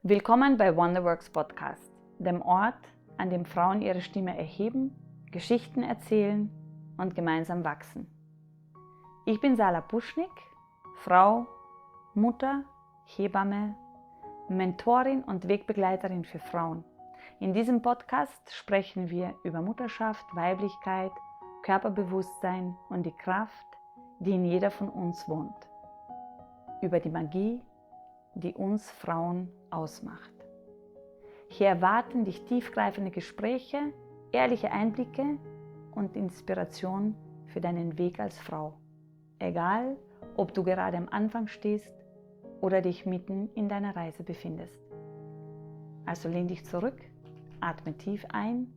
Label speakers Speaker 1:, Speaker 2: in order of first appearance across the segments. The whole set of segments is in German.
Speaker 1: Willkommen bei Wonderworks Podcast, dem Ort, an dem Frauen ihre Stimme erheben, Geschichten erzählen und gemeinsam wachsen. Ich bin Sala Puschnik, Frau, Mutter, Hebamme, Mentorin und Wegbegleiterin für Frauen. In diesem Podcast sprechen wir über Mutterschaft, Weiblichkeit, Körperbewusstsein und die Kraft, die in jeder von uns wohnt. Über die Magie, die uns Frauen ausmacht. Hier erwarten dich tiefgreifende Gespräche, ehrliche Einblicke und Inspiration für deinen Weg als Frau. Egal, ob du gerade am Anfang stehst oder dich mitten in deiner Reise befindest. Also lehn dich zurück, atme tief ein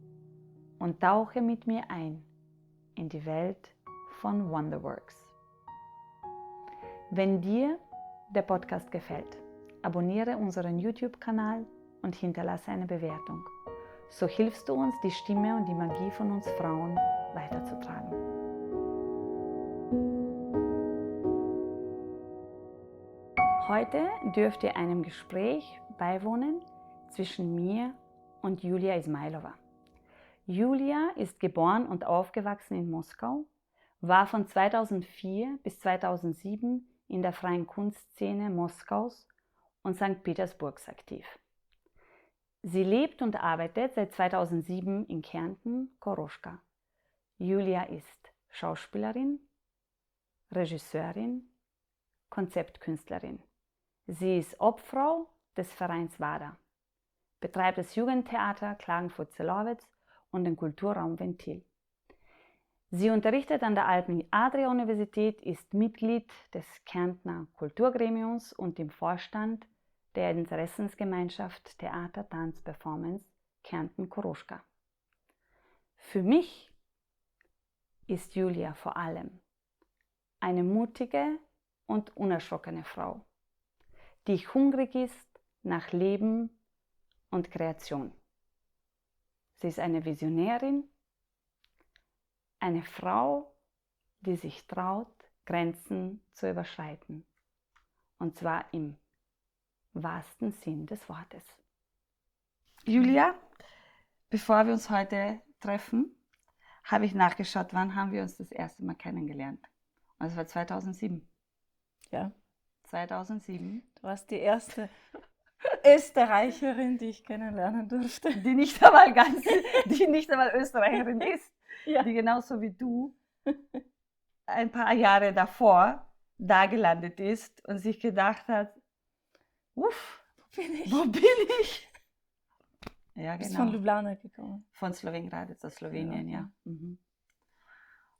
Speaker 1: und tauche mit mir ein in die Welt von Wonderworks. Wenn dir der Podcast gefällt, abonniere unseren YouTube-Kanal und hinterlasse eine Bewertung. So hilfst du uns, die Stimme und die Magie von uns Frauen weiterzutragen. Heute dürft ihr einem Gespräch beiwohnen zwischen mir und Julia Ismailova. Julia ist geboren und aufgewachsen in Moskau, war von 2004 bis 2007 in der freien Kunstszene Moskaus und St. Petersburgs aktiv. Sie lebt und arbeitet seit 2007 in Kärnten, Koroschka. Julia ist Schauspielerin, Regisseurin, Konzeptkünstlerin. Sie ist Obfrau des Vereins WADA, betreibt das Jugendtheater Klagenfurt-Zelowitz und den Kulturraum Ventil. Sie unterrichtet an der Alpen-Adria-Universität, ist Mitglied des Kärntner Kulturgremiums und im Vorstand der Interessensgemeinschaft Theater, Tanz, Performance Kärnten-Koroschka. Für mich ist Julia vor allem eine mutige und unerschrockene Frau, die hungrig ist nach Leben und Kreation. Sie ist eine Visionärin, eine Frau, die sich traut, Grenzen zu überschreiten. Und zwar im wahrsten Sinn des Wortes. Julia, bevor wir uns heute treffen, habe ich nachgeschaut, wann haben wir uns das erste Mal kennengelernt. Und es war 2007.
Speaker 2: Ja.
Speaker 1: 2007.
Speaker 2: Du warst die erste Österreicherin, die ich kennenlernen durfte.
Speaker 1: Die nicht einmal Österreicherin ist. Ja. Die genauso wie du ein paar Jahre davor da gelandet ist und sich gedacht hat, uff, wo bin ich? Ja, genau.
Speaker 2: Bist von Ljubljana gekommen.
Speaker 1: Von Slowengrad, aus Slowenien,
Speaker 2: ja.
Speaker 1: ja. Mhm.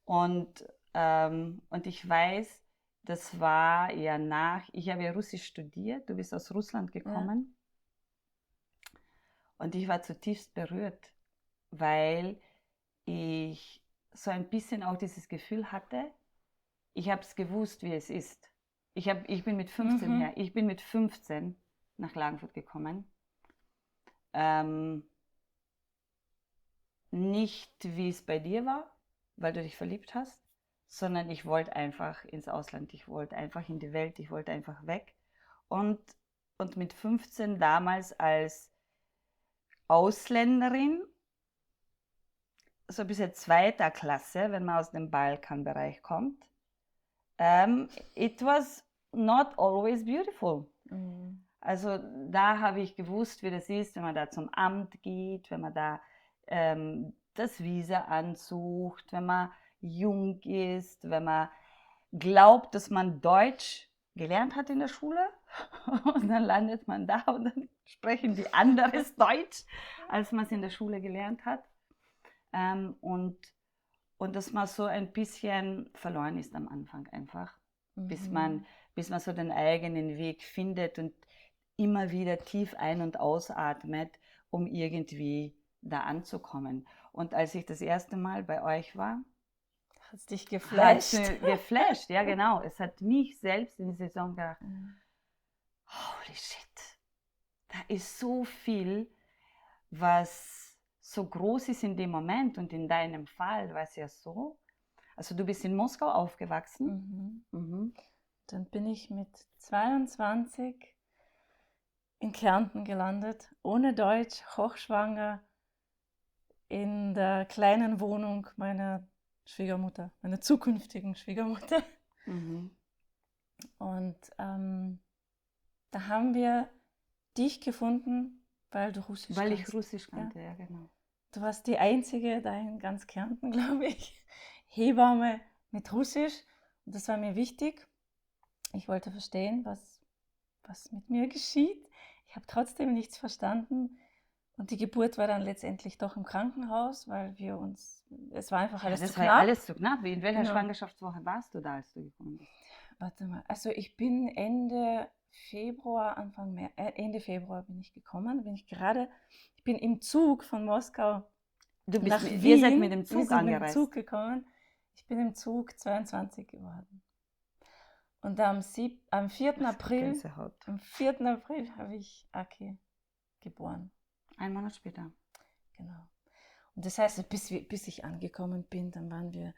Speaker 1: Und ich weiß, das war ja ich habe ja Russisch studiert, du bist aus Russland gekommen. Ja. Und ich war zutiefst berührt, weil ich so ein bisschen auch dieses Gefühl hatte, ich habe es gewusst, wie es ist. Ich bin mit 15 nach Klagenfurt gekommen. Nicht, wie es bei dir war, weil du dich verliebt hast, sondern ich wollte einfach ins Ausland, ich wollte einfach in die Welt, ich wollte einfach weg. Und mit 15 damals als Ausländerin, so ein bisschen zweiter Klasse, wenn man aus dem Balkanbereich kommt, it was not always beautiful. Mhm. Also da habe ich gewusst, wie das ist, wenn man da zum Amt geht, wenn man da das Visa ansucht, wenn man jung ist, wenn man glaubt, dass man Deutsch gelernt hat in der Schule und dann landet man da und dann sprechen die anderes Deutsch, als man es in der Schule gelernt hat. Und dass man so ein bisschen verloren ist am Anfang einfach, bis man so den eigenen Weg findet und immer wieder tief ein- und ausatmet, um irgendwie da anzukommen. Und als ich das erste Mal bei euch war,
Speaker 2: hat es dich geflasht.
Speaker 1: Geflasht, ja genau. Es hat mich selbst in der Saison gedacht, holy shit, da ist so viel, was so groß ist in dem Moment und in deinem Fall war es ja so. Also du bist in Moskau aufgewachsen.
Speaker 2: Dann bin ich mit 22 in Kärnten gelandet, ohne Deutsch, hochschwanger, in der kleinen Wohnung meiner Schwiegermutter, meiner zukünftigen Schwiegermutter.
Speaker 1: Mhm.
Speaker 2: Und da haben wir dich gefunden, weil du Russisch
Speaker 1: Weil ich
Speaker 2: kannst.
Speaker 1: Russisch kannte, ja, genau.
Speaker 2: Du warst die einzige da in ganz Kärnten, glaube ich, Hebamme mit Russisch. Und das war mir wichtig. Ich wollte verstehen, was mit mir geschieht. Ich habe trotzdem nichts verstanden. Und die Geburt war dann letztendlich doch im Krankenhaus, weil es war einfach alles
Speaker 1: das
Speaker 2: zu
Speaker 1: war
Speaker 2: knapp.
Speaker 1: alles zu knapp. In welcher
Speaker 2: Genau.
Speaker 1: Schwangerschaftswoche warst du da, als du gekommen bist?
Speaker 2: Warte mal, also ich bin Ende Februar, Ende Februar bin ich gekommen. Ich bin im Zug von Moskau nach Wien.
Speaker 1: Ihr seid mit dem Zug
Speaker 2: Wir sind
Speaker 1: angereist.
Speaker 2: mit dem Zug gekommen. Ich bin im Zug 22 geworden. Und am 4. April habe ich Aki geboren.
Speaker 1: 1 Monat später.
Speaker 2: Genau. Und das heißt, bis ich angekommen bin, dann haben wir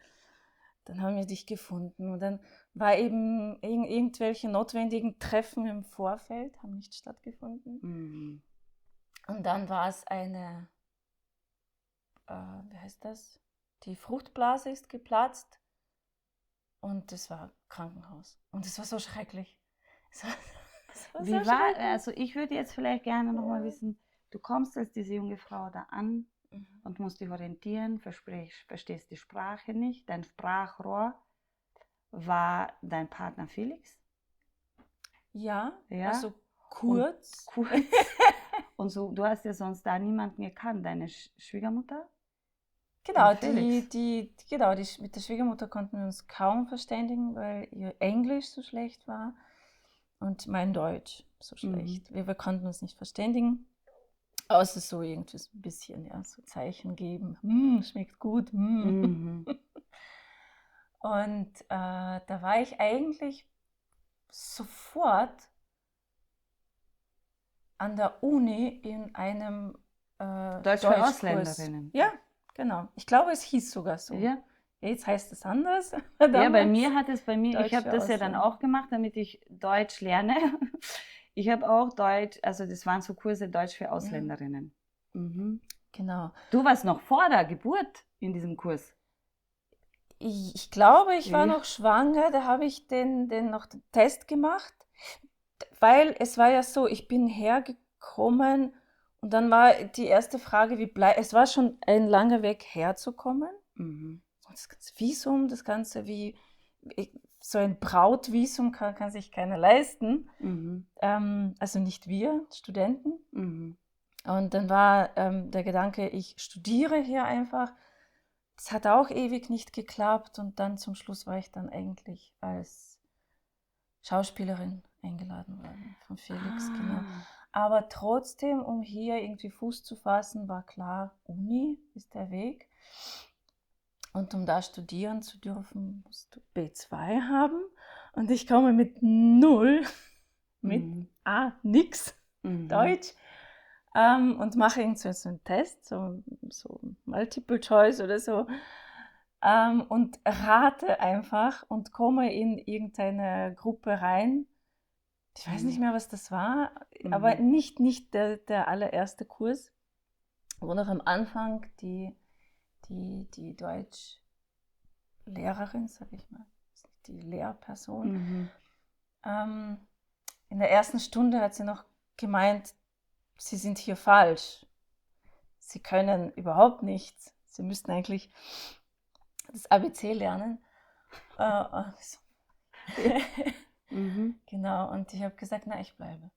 Speaker 2: dich gefunden. Und dann war eben irgendwelche notwendigen Treffen im Vorfeld, haben nicht stattgefunden.
Speaker 1: Mhm.
Speaker 2: Und dann war es eine, wie heißt das? Die Fruchtblase ist geplatzt und das war Krankenhaus. Und es war so schrecklich.
Speaker 1: Also ich würde jetzt vielleicht gerne nochmal wissen, du kommst als diese junge Frau da an und musst dich orientieren, verstehst die Sprache nicht. Dein Sprachrohr war dein Partner Felix.
Speaker 2: Ja,
Speaker 1: Ja.
Speaker 2: also kurz.
Speaker 1: Und so, du hast ja sonst da niemanden gekannt, deine Schwiegermutter?
Speaker 2: Genau,
Speaker 1: Und Felix.
Speaker 2: mit der Schwiegermutter konnten wir uns kaum verständigen, weil ihr Englisch so schlecht war und mein Deutsch so schlecht. Wir konnten uns nicht verständigen, außer so irgendwie so ein bisschen, ja, so Zeichen geben. Schmeckt gut.
Speaker 1: Mhm.
Speaker 2: Und da war ich eigentlich sofort an der Uni in einem
Speaker 1: Deutsch für
Speaker 2: Deutschkurs.
Speaker 1: Ausländerinnen.
Speaker 2: Ja, genau. Ich glaube, es hieß sogar so.
Speaker 1: Ja.
Speaker 2: Jetzt heißt es anders.
Speaker 1: Ja, bei mir, ich habe
Speaker 2: für
Speaker 1: das ja dann
Speaker 2: Ausländer.
Speaker 1: auch gemacht, damit ich Deutsch lerne. Ich habe auch Deutsch, also das waren so Kurse Deutsch für Ausländerinnen. Mhm.
Speaker 2: Genau.
Speaker 1: Du warst noch vor der Geburt in diesem Kurs.
Speaker 2: Ich glaube, ich war
Speaker 1: Ja.
Speaker 2: noch schwanger, da habe ich den Test gemacht, weil es war ja so, ich bin hergekommen und dann war die erste Frage, es war schon ein langer Weg herzukommen.
Speaker 1: Mhm.
Speaker 2: Das ganze Visum, so ein Brautvisum kann sich keiner leisten,
Speaker 1: Mhm.
Speaker 2: also nicht wir Studenten.
Speaker 1: Mhm.
Speaker 2: Und dann war der Gedanke, ich studiere hier einfach. Das hat auch ewig nicht geklappt und dann zum Schluss war ich dann eigentlich als Schauspielerin eingeladen worden von Felix, genau. Aber trotzdem, um hier irgendwie Fuß zu fassen, war klar, Uni ist der Weg. Und um da studieren zu dürfen, musst du B2 haben. Und ich komme mit 0, mit nix Deutsch. Und mache irgendwie so einen Test, so Multiple Choice oder so, und rate einfach und komme in irgendeine Gruppe rein. Ich weiß nicht mehr, was das war, aber nicht der allererste Kurs, wo noch am Anfang die Deutschlehrerin, sag ich mal, die Lehrperson, in der ersten Stunde hat sie noch gemeint, Sie sind hier falsch. Sie können überhaupt nichts. Sie müssten eigentlich das ABC lernen. Genau, und ich habe gesagt, na, ich bleibe.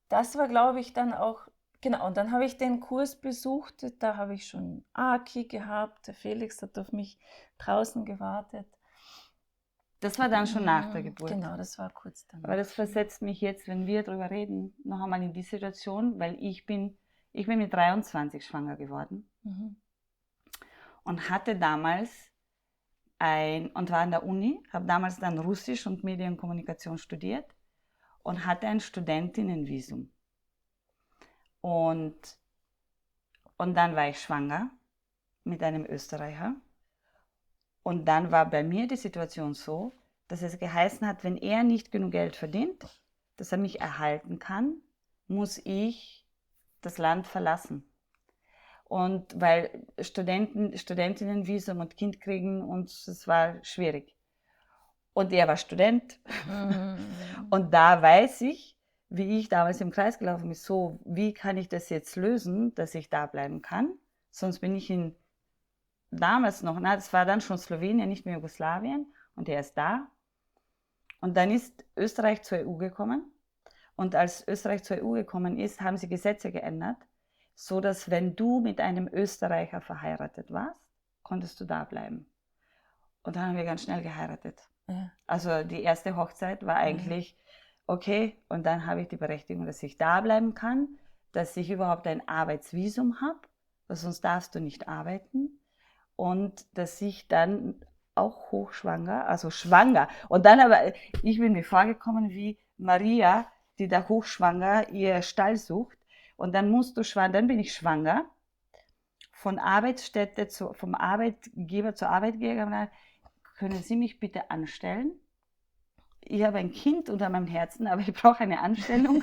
Speaker 2: Das war, glaube ich, dann auch, genau, und dann habe ich den Kurs besucht, da habe ich schon Aki gehabt, der Felix hat auf mich draußen gewartet.
Speaker 1: Das war dann schon nach der Geburt.
Speaker 2: Genau, das war kurz danach.
Speaker 1: Aber das versetzt mich jetzt, wenn wir darüber reden, noch einmal in die Situation, weil ich bin mit 23 schwanger geworden und hatte damals und war an der Uni, habe damals dann Russisch und Medienkommunikation studiert und hatte ein Studentinnenvisum. Und dann war ich schwanger mit einem Österreicher. Und dann war bei mir die Situation so, dass es geheißen hat, wenn er nicht genug Geld verdient, dass er mich erhalten kann, muss ich das Land verlassen. Und weil Studentinnenvisum und Kind kriegen, und es war schwierig. Und er war Student. Und da weiß ich, wie ich damals im Kreis gelaufen bin, so, wie kann ich das jetzt lösen, dass ich da bleiben kann? Sonst bin ich damals noch, das war dann schon Slowenien, nicht mehr Jugoslawien, und er ist da. Und dann ist Österreich zur EU gekommen. Und als Österreich zur EU gekommen ist, haben sie Gesetze geändert, so dass wenn du mit einem Österreicher verheiratet warst, konntest du da bleiben. Und dann haben wir ganz schnell geheiratet. Ja. Also die erste Hochzeit war eigentlich okay, und dann habe ich die Berechtigung, dass ich da bleiben kann, dass ich überhaupt ein Arbeitsvisum habe, weil sonst darfst du nicht arbeiten, und dass ich dann auch hochschwanger, also schwanger, und dann aber, ich bin mir vorgekommen wie Maria, die da hochschwanger ihr Stall sucht, und dann dann bin ich schwanger, vom Arbeitgeber zur Arbeitgeber, können Sie mich bitte anstellen? Ich habe ein Kind unter meinem Herzen, aber ich brauche eine Anstellung,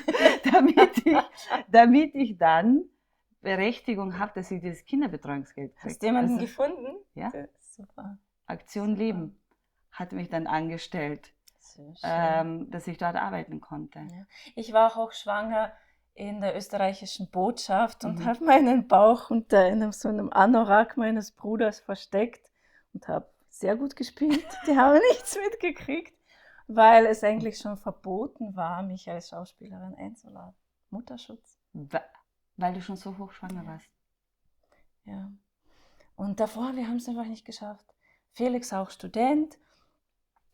Speaker 1: damit ich dann Berechtigung habe, dass ich dieses Kinderbetreuungsgeld kriege.
Speaker 2: Hast du jemanden gefunden?
Speaker 1: Ja.
Speaker 2: Super.
Speaker 1: Aktion Super. Leben hat mich dann angestellt, dass ich dort arbeiten konnte. Ja.
Speaker 2: Ich war auch schwanger in der österreichischen Botschaft und habe meinen Bauch unter so einem Anorak meines Bruders versteckt und habe sehr gut gespielt. Die haben nichts mitgekriegt, weil es eigentlich schon verboten war, mich als Schauspielerin einzuladen. Mutterschutz.
Speaker 1: Weil du schon so hochschwanger warst.
Speaker 2: Ja. Und davor, wir haben es einfach nicht geschafft. Felix auch Student.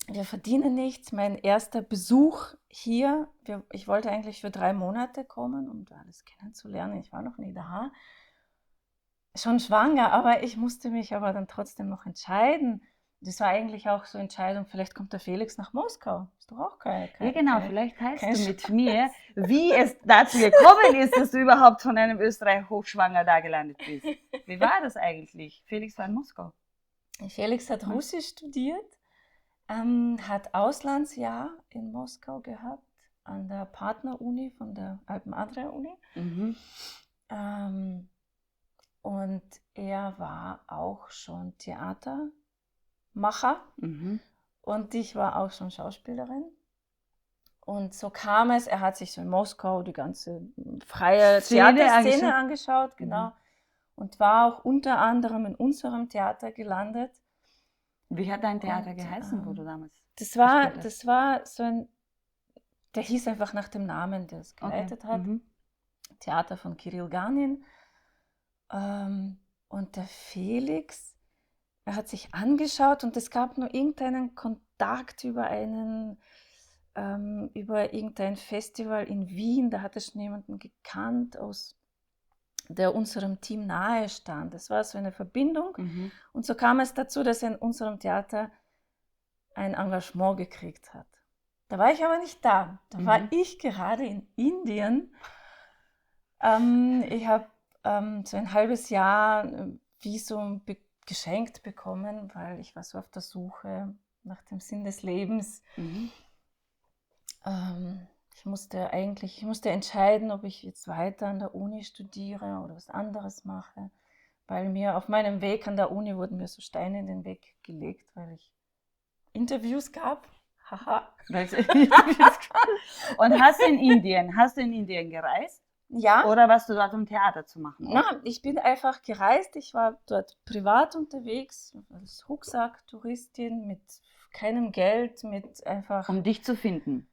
Speaker 2: Wir verdienen nichts. Mein erster Besuch hier, ich wollte eigentlich für 3 Monate kommen, um da alles kennenzulernen. Ich war noch nie da. Schon schwanger, aber ich musste mich aber dann trotzdem noch entscheiden. Das war eigentlich auch so eine Entscheidung, vielleicht kommt der Felix nach Moskau. Ist doch auch geil.
Speaker 1: Ja, genau, vielleicht teilst du mit mir, wie es dazu gekommen ist, dass du überhaupt von einem Österreicher hochschwanger da gelandet bist. Wie war das eigentlich? Felix war in Moskau.
Speaker 2: Felix hat Russisch studiert, hat Auslandsjahr in Moskau gehabt, an der Partneruni von der Alpen-Adria-Uni. Und er war auch schon Theatermacher und ich war auch schon Schauspielerin. Und so kam es, er hat sich so in Moskau die ganze freie Theaterszene angeschaut, genau. Und war auch unter anderem in unserem Theater gelandet.
Speaker 1: Wie hat dein Theater geheißen, wo du damals
Speaker 2: das war so ein, der hieß einfach nach dem Namen, der es geleitet hat. Theater von Kirill Ganin. Und der Felix, er hat sich angeschaut und es gab nur irgendeinen Kontakt über irgendein Festival in Wien. Da hat er schon jemanden gekannt, der unserem Team nahe stand. Das war so eine Verbindung. Und so kam es dazu, dass er in unserem Theater ein Engagement gekriegt hat. Da war ich aber nicht da. Da war ich gerade in Indien. Ich habe so ein halbes Jahr Visum geschenkt bekommen, weil ich war so auf der Suche nach dem Sinn des Lebens. Ich musste entscheiden, ob ich jetzt weiter an der Uni studiere oder was anderes mache, weil mir auf meinem Weg an der Uni wurden mir so Steine in den Weg gelegt, weil ich Interviews gab. Haha.
Speaker 1: Und hast du in Indien gereist?
Speaker 2: Ja.
Speaker 1: Oder warst du dort, um Theater zu machen?
Speaker 2: Nein, ich bin einfach gereist. Ich war dort privat unterwegs, als Rucksack-Touristin mit keinem Geld, mit einfach...
Speaker 1: Um dich zu finden.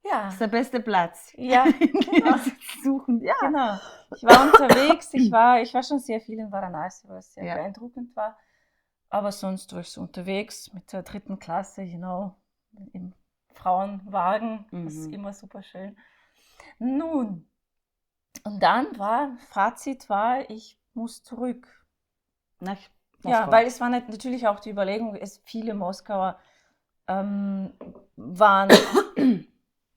Speaker 2: Ja.
Speaker 1: Das ist der beste Platz.
Speaker 2: Ja,
Speaker 1: genau. Suchen. Ja.
Speaker 2: Genau. Ich war unterwegs, ich war schon sehr viel in Varanasi, weil es sehr beeindruckend war. Aber sonst war ich so unterwegs mit der 3. Klasse, im Frauenwagen. Das ist immer super schön. Nun, und dann Fazit war, ich muss zurück.
Speaker 1: Nach Moskau.
Speaker 2: Ja, weil es war natürlich auch die Überlegung, viele Moskauer waren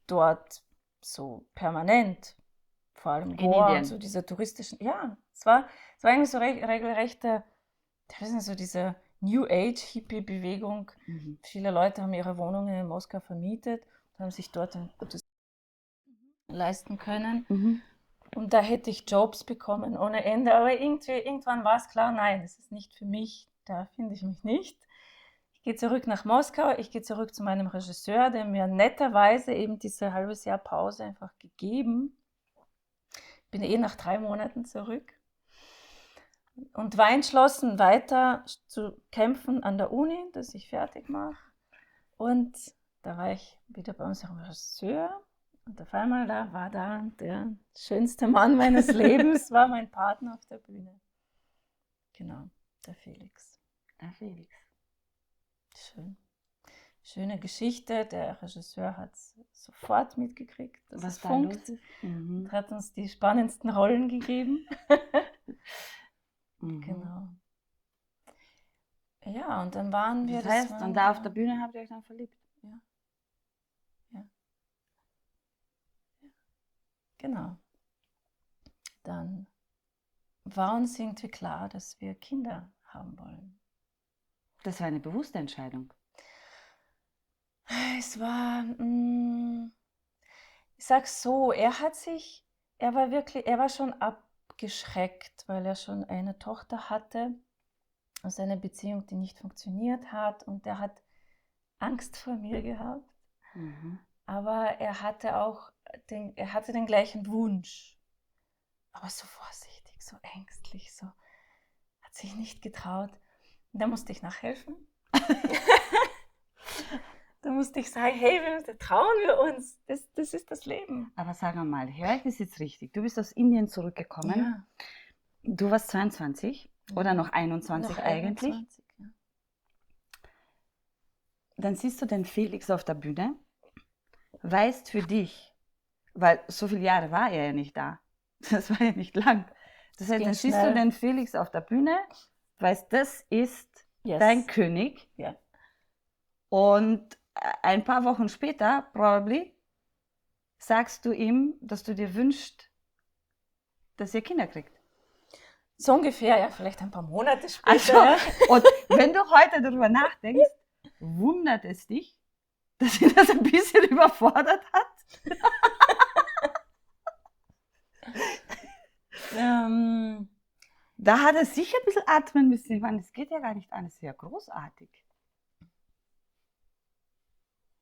Speaker 2: dort so permanent, vor allem Goa, so diese touristischen, es war eigentlich so regelrechte, so diese New Age Hippie-Bewegung. Viele Leute haben ihre Wohnungen in Moskau vermietet und haben sich dort ein gutes leisten können.
Speaker 1: Mhm.
Speaker 2: Und da hätte ich Jobs bekommen ohne Ende. Aber irgendwann war es klar, nein, das ist nicht für mich. Da finde ich mich nicht. Ich gehe zurück nach Moskau. Ich gehe zurück zu meinem Regisseur, der mir netterweise eben diese halbes Jahr Pause einfach gegeben. Bin nach 3 Monaten zurück. Und war entschlossen, weiter zu kämpfen an der Uni, dass ich fertig mache. Und da war ich wieder bei unserem Regisseur. Und auf einmal war da der schönste Mann meines Lebens, war mein Partner auf der Bühne. Genau, der Felix.
Speaker 1: Der Felix.
Speaker 2: Schön. Schöne Geschichte. Der Regisseur hat es sofort mitgekriegt, dass
Speaker 1: Was
Speaker 2: es
Speaker 1: da
Speaker 2: funkt.
Speaker 1: los ist? Mhm.
Speaker 2: Und hat uns die spannendsten Rollen gegeben.
Speaker 1: Mhm.
Speaker 2: Genau. Ja, und dann waren wir...
Speaker 1: Das heißt, und da auf der Bühne habt ihr euch dann verliebt?
Speaker 2: Ja. Ja. Genau. Dann war uns irgendwie klar, dass wir Kinder haben wollen.
Speaker 1: Das war eine bewusste Entscheidung.
Speaker 2: Es war, ich sag's so, er war schon abgeschreckt, weil er schon eine Tochter hatte aus einer Beziehung, die nicht funktioniert hat, und er hat Angst vor mir gehabt.
Speaker 1: Mhm.
Speaker 2: Aber er hatte den gleichen Wunsch, aber so vorsichtig, so ängstlich, so hat sich nicht getraut. Und da musste ich nachhelfen. Da musste ich sagen, hey, trauen wir uns, das ist das Leben.
Speaker 1: Aber sag mal, höre ich das jetzt richtig? Du bist aus Indien zurückgekommen.
Speaker 2: Ja.
Speaker 1: Du warst 22 oder noch 21
Speaker 2: Noch
Speaker 1: eigentlich.
Speaker 2: 21, ja.
Speaker 1: Dann siehst du den Felix auf der Bühne, weißt für dich, weil so viele Jahre war er ja nicht da. Das war ja nicht lang. Das heißt,
Speaker 2: ging
Speaker 1: dann siehst
Speaker 2: schnell.
Speaker 1: du den Felix auf der Bühne, weißt, das ist
Speaker 2: Yes.
Speaker 1: dein König.
Speaker 2: Ja.
Speaker 1: Und ein paar Wochen später, probably, sagst du ihm, dass du dir wünschst, dass ihr Kinder kriegt.
Speaker 2: So ungefähr, ja, vielleicht ein paar Monate später.
Speaker 1: Also,
Speaker 2: ja.
Speaker 1: und wenn du heute darüber nachdenkst, wundert es dich, dass ihn das ein bisschen überfordert hat? Da hat er sicher ein bisschen atmen müssen. Ich meine, das geht ja gar nicht an, das ist ja großartig.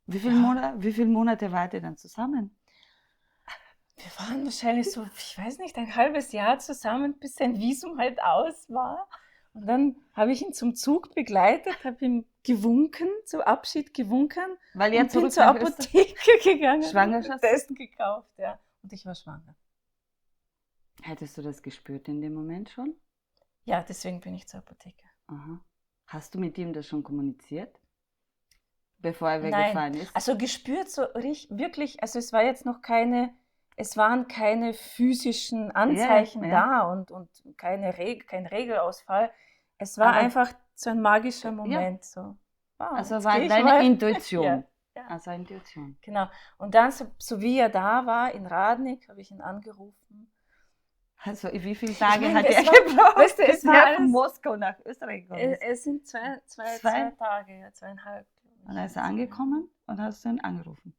Speaker 1: Wie viele Monate wart ihr dann zusammen?
Speaker 2: Wir waren wahrscheinlich so, ich weiß nicht, ein halbes Jahr zusammen, bis sein Visum halt aus war. Und dann habe ich ihn zum Zug begleitet, habe ihm gewunken, zum Abschied gewunken.
Speaker 1: Weil er
Speaker 2: und
Speaker 1: zurück
Speaker 2: bin zur Apotheke gegangen.
Speaker 1: Schwangerschafts-
Speaker 2: Test gekauft, ja. Und ich war schwanger.
Speaker 1: Hättest du das gespürt in dem Moment schon?
Speaker 2: Ja, deswegen bin ich zur Apotheke.
Speaker 1: Aha. Hast du mit ihm das schon kommuniziert? Bevor er weggefahren ist?
Speaker 2: Also gespürt so wirklich, also es waren keine physischen Anzeichen da und kein Regelausfall. Es war einfach so ein magischer Moment. So. Wow,
Speaker 1: also war deine Intuition.
Speaker 2: Ja.
Speaker 1: Also Intuition.
Speaker 2: Genau. Und dann, so wie er da war, in Radnik, habe ich ihn angerufen.
Speaker 1: Also wie viele Tage hat
Speaker 2: er
Speaker 1: gebraucht,
Speaker 2: weißt du,
Speaker 1: bis er von Moskau nach Österreich gekommen ist?
Speaker 2: Es sind zwei Tage, ja, 2,5.
Speaker 1: Und dann ist er angekommen und hast du ihn angerufen.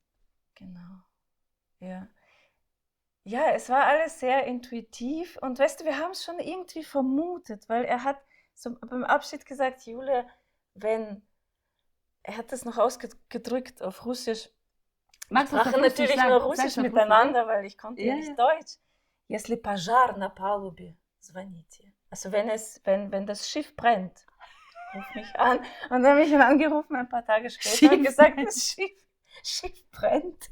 Speaker 2: Genau. Ja. Ja, es war alles sehr intuitiv. Und weißt du, wir haben es schon irgendwie vermutet, weil er hat so beim Abschied gesagt, Julia, er hat das noch ausgedrückt auf Russisch. Wir sprachen natürlich nur Russisch miteinander, weil ich konnte ja nicht Deutsch. Если пожар на палубе, звоните. Also wenn das Schiff brennt, ruf mich an. Und dann habe ich ihn angerufen ein paar Tage später und gesagt, das Schiff brennt.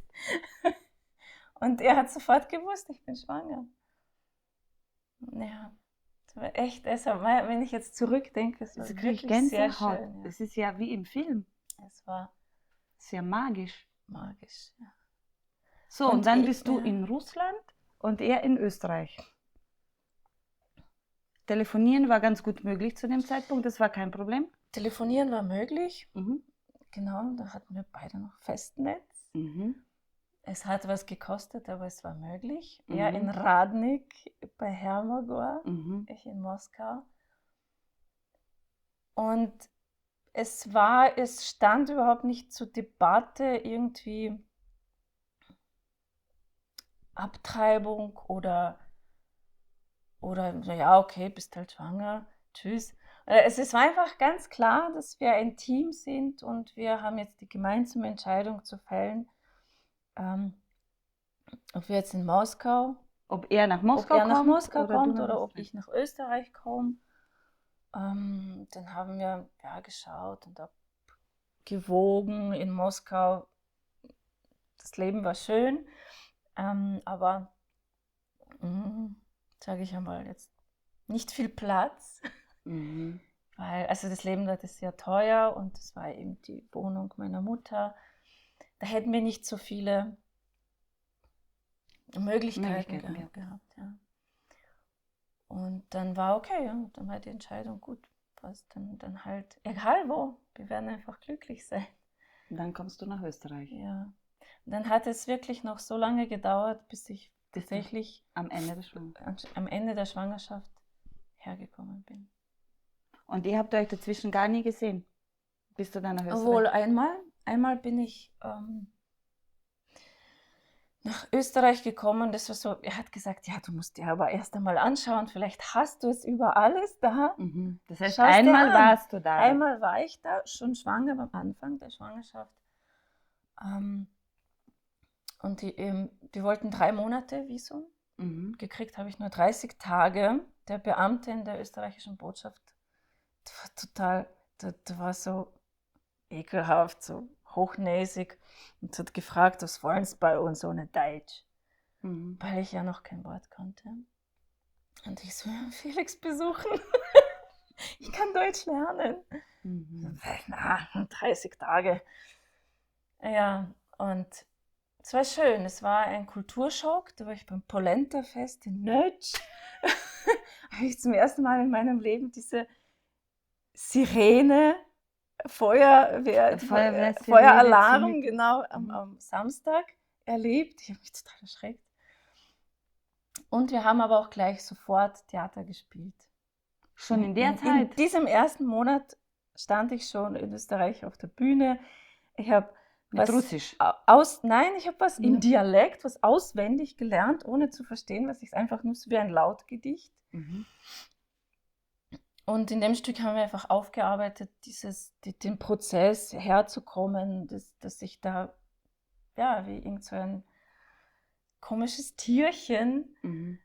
Speaker 2: Und er hat sofort gewusst, ich bin schwanger. Ja, das war echt, wenn ich jetzt zurückdenke, es war wirklich sehr schön.
Speaker 1: Es ist ja wie im Film.
Speaker 2: Es war
Speaker 1: sehr magisch.
Speaker 2: Magisch, ja.
Speaker 1: So, und dann bist du in Russland und er in Österreich. Telefonieren war ganz gut möglich zu dem Zeitpunkt, das war kein Problem.
Speaker 2: Telefonieren war möglich, genau, da hatten wir beide noch Festnetz. Es hat was gekostet, aber es war möglich. Er in Radnik bei Hermagor, ich in Moskau. Und es stand überhaupt nicht zur Debatte, irgendwie Abtreibung oder naja, okay, bist halt schwanger, tschüss. Es war einfach ganz klar, dass wir ein Team sind und wir haben jetzt die gemeinsame Entscheidung zu fällen, ob wir jetzt in Moskau,
Speaker 1: Ob er nach Moskau
Speaker 2: kommt oder ob
Speaker 1: Österreich?
Speaker 2: ich nach Österreich komme. Dann haben wir geschaut und abgewogen in Moskau. Das Leben war schön, aber sage ich einmal jetzt nicht viel Platz, weil also das Leben dort ist sehr teuer und das war eben die Wohnung meiner Mutter. Da hätten wir nicht so viele Möglichkeiten gehabt. Ja. Und dann war okay, ja, dann war die Entscheidung gut, passt dann halt, egal wo, wir werden einfach glücklich sein.
Speaker 1: Und dann kommst du nach Österreich.
Speaker 2: Ja. Und dann hat es wirklich noch so lange gedauert, bis ich tatsächlich
Speaker 1: am
Speaker 2: Ende der Schwangerschaft hergekommen bin.
Speaker 1: Und ihr habt euch dazwischen gar nie gesehen? Bist du dann nach Österreich?
Speaker 2: Obwohl einmal bin ich nach Österreich gekommen. Das war so, er hat gesagt, ja, du musst dir aber erst einmal anschauen, vielleicht hast du es über alles da.
Speaker 1: Das heißt,
Speaker 2: Schau's dir
Speaker 1: einmal
Speaker 2: an.
Speaker 1: warst du da.
Speaker 2: Einmal war ich da, schon schwanger am Anfang der Schwangerschaft. Und die wollten 3 Monate Visum. Gekriegt habe ich nur 30 Tage. Der Beamte in der österreichischen Botschaft, der war total, der war so ekelhaft, so hochnäsig und hat gefragt, was wollen sie bei uns ohne Deutsch? Weil ich ja noch kein Wort konnte. Und ich so, ja, Felix besuchen. Ich kann Deutsch lernen. Na, 30 Tage. Ja, und es war schön. Es war ein Kulturschock. Da war ich beim Polenta-Fest in Nötsch. Habe ich zum ersten Mal in meinem Leben diese Sirene, Feueralarm, genau, am Samstag erlebt. Ich habe mich total erschreckt. Und wir haben aber auch gleich sofort Theater gespielt.
Speaker 1: Schon in der Zeit?
Speaker 2: In diesem ersten Monat stand ich schon in Österreich auf der Bühne. Ich habe
Speaker 1: Russisch?
Speaker 2: Nein, ich habe was im Dialekt, was auswendig gelernt, ohne zu verstehen, was ich einfach nur so wie ein Lautgedicht. Und in dem Stück haben wir einfach aufgearbeitet, den Prozess herzukommen, dass ich da, ja, wie irgend so ein komisches Tierchen,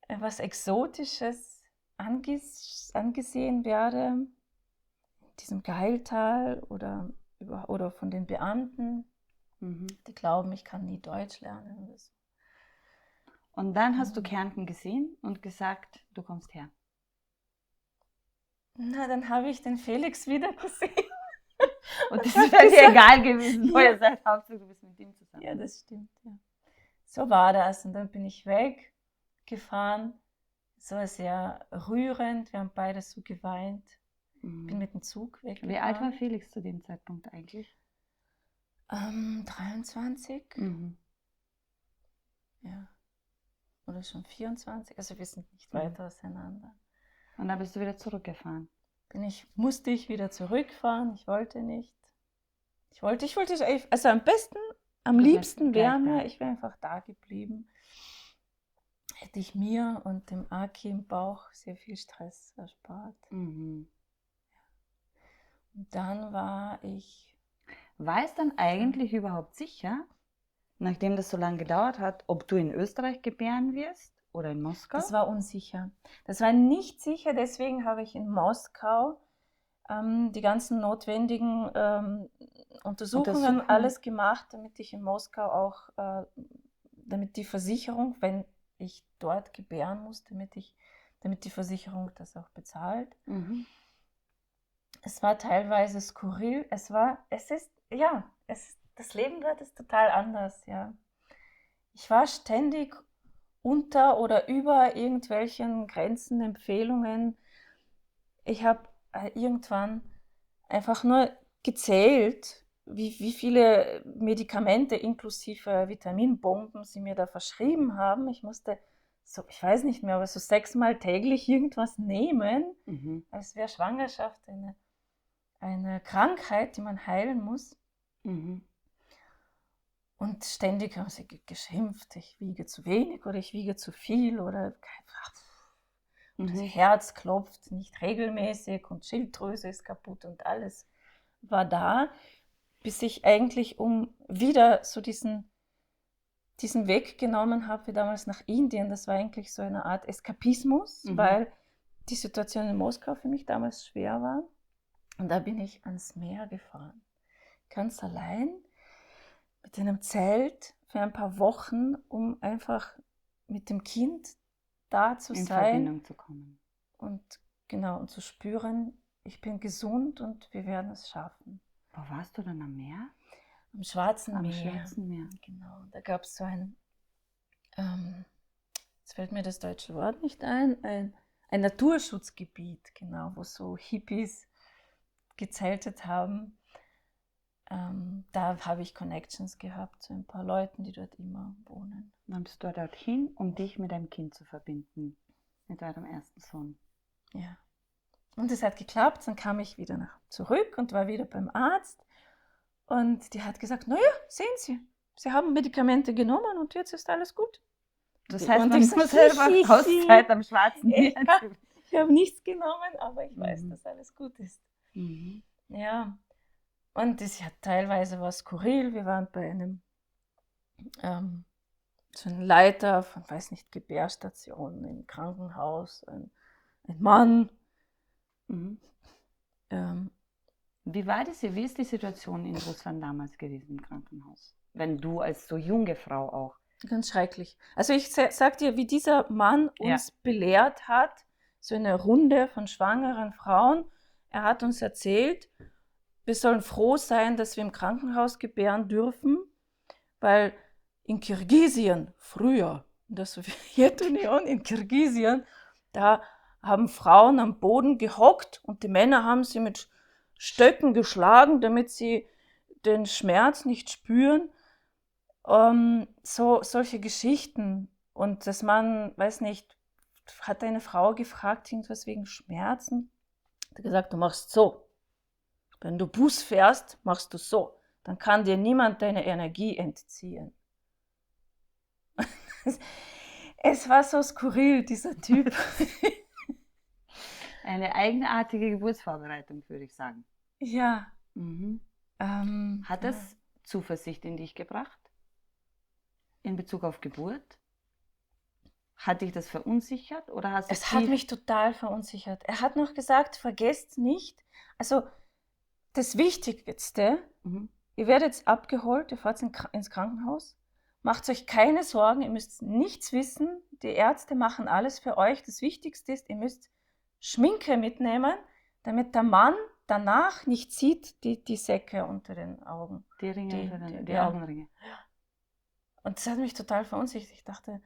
Speaker 2: was Exotisches angesehen werde, in diesem Geiltal oder von den Beamten, die glauben, ich kann nie Deutsch lernen oder so.
Speaker 1: Und dann hast du Kärnten gesehen und gesagt, du kommst her.
Speaker 2: Na, dann habe ich den Felix wieder gesehen.
Speaker 1: Und das ist halt dir egal gewesen, wo ihr seid, Hauptsache du bist mit ihm zusammen.
Speaker 2: Ja, das stimmt, ja. So war das. Und dann bin ich weggefahren. Es war sehr rührend. Wir haben beide so geweint. Bin mit dem Zug weggefahren.
Speaker 1: Wie alt war Felix zu dem Zeitpunkt eigentlich?
Speaker 2: 23. Ja. Oder schon 24. Also wir sind nicht weiter auseinander.
Speaker 1: Und dann bist du wieder zurückgefahren?
Speaker 2: Musste ich wieder zurückfahren. Ich wollte nicht. Also am liebsten wäre mir, ich wäre einfach da geblieben. Hätte ich mir und dem Aki im Bauch sehr viel Stress erspart. Und dann war ich...
Speaker 1: War es dann eigentlich überhaupt sicher, nachdem das so lange gedauert hat, ob du in Österreich gebären wirst oder in Moskau?
Speaker 2: Das war unsicher. Das war nicht sicher, deswegen habe ich in Moskau die ganzen notwendigen Untersuchungen alles gemacht, damit ich in Moskau auch, damit die Versicherung, wenn ich dort gebären muss, damit die Versicherung das auch bezahlt. Es war teilweise skurril. Das Leben dort ist total anders, ja. Ich war ständig unter oder über irgendwelchen Grenzen, Empfehlungen. Ich habe irgendwann einfach nur gezählt, wie viele Medikamente inklusive Vitaminbomben sie mir da verschrieben haben. Ich musste ich weiß nicht mehr, aber so 6-mal täglich irgendwas nehmen, als wäre Schwangerschaft eine Krankheit, die man heilen muss. Und ständig haben sie geschimpft, ich wiege zu wenig oder ich wiege zu viel oder das Herz klopft nicht regelmäßig und Schilddrüse ist kaputt und alles war da, bis ich eigentlich wieder so diesen Weg genommen habe, wie damals nach Indien. Das war eigentlich so eine Art Eskapismus, weil die Situation in Moskau für mich damals schwer war. Und da bin ich ans Meer gefahren, ganz allein, mit einem Zelt für ein paar Wochen, um einfach mit dem Kind da zu sein.
Speaker 1: In Verbindung zu kommen.
Speaker 2: Und genau, und zu spüren, ich bin gesund und wir werden es schaffen.
Speaker 1: Wo warst du dann am Meer?
Speaker 2: Am Schwarzen Meer.
Speaker 1: Am Schwarzen Meer.
Speaker 2: Genau, da gab es so ein, jetzt fällt mir das deutsche Wort nicht ein Naturschutzgebiet, genau, wo so Hippies gezeltet haben. Da habe ich Connections gehabt zu ein paar Leuten, die dort immer wohnen.
Speaker 1: Dann bist du dorthin, um dich mit deinem Kind zu verbinden, mit deinem ersten Sohn.
Speaker 2: Ja. Und es hat geklappt, dann kam ich wieder zurück und war wieder beim Arzt. Und die hat gesagt, naja, sehen Sie, Sie haben Medikamente genommen und jetzt ist alles gut.
Speaker 1: Das heißt, man muss selber Auszeit am Schwarzen Meer.
Speaker 2: Ich habe nichts genommen, aber ich weiß, dass alles gut ist. Ja, und das hat teilweise was skurril. Wir waren bei einem so einem Leiter von, weiß nicht, Gebärstationen im Krankenhaus, ein Mann.
Speaker 1: Wie war das? Wie ist die Situation in Russland damals gewesen im Krankenhaus? Wenn du als so junge Frau auch.
Speaker 2: Ganz schrecklich. Also ich sag dir, wie dieser Mann uns belehrt hat, so eine Runde von schwangeren Frauen. Er hat uns erzählt, wir sollen froh sein, dass wir im Krankenhaus gebären dürfen, weil in Kirgisien, früher in der Sowjetunion, in Kirgisien, da haben Frauen am Boden gehockt und die Männer haben sie mit Stöcken geschlagen, damit sie den Schmerz nicht spüren. Solche Geschichten. Und das Mann, weiß nicht, hat eine Frau gefragt, irgendwas wegen Schmerzen. Hat gesagt, du machst so. Wenn du Bus fährst, machst du so. Dann kann dir niemand deine Energie entziehen. Es war so skurril, dieser Typ.
Speaker 1: Eine eigenartige Geburtsvorbereitung, würde ich sagen.
Speaker 2: Ja.
Speaker 1: Hat das Zuversicht in dich gebracht? In Bezug auf Geburt? Hat dich das verunsichert? Oder hast du
Speaker 2: es hat mich total verunsichert. Er hat noch gesagt, vergesst nicht, also das Wichtigste, ihr werdet jetzt abgeholt, ihr fahrt ins Krankenhaus, macht euch keine Sorgen, ihr müsst nichts wissen, die Ärzte machen alles für euch. Das Wichtigste ist, ihr müsst Schminke mitnehmen, damit der Mann danach nicht sieht die Säcke unter den Augen.
Speaker 1: Die Ringe, die Augenringe.
Speaker 2: Und das hat mich total verunsichert. Ich dachte,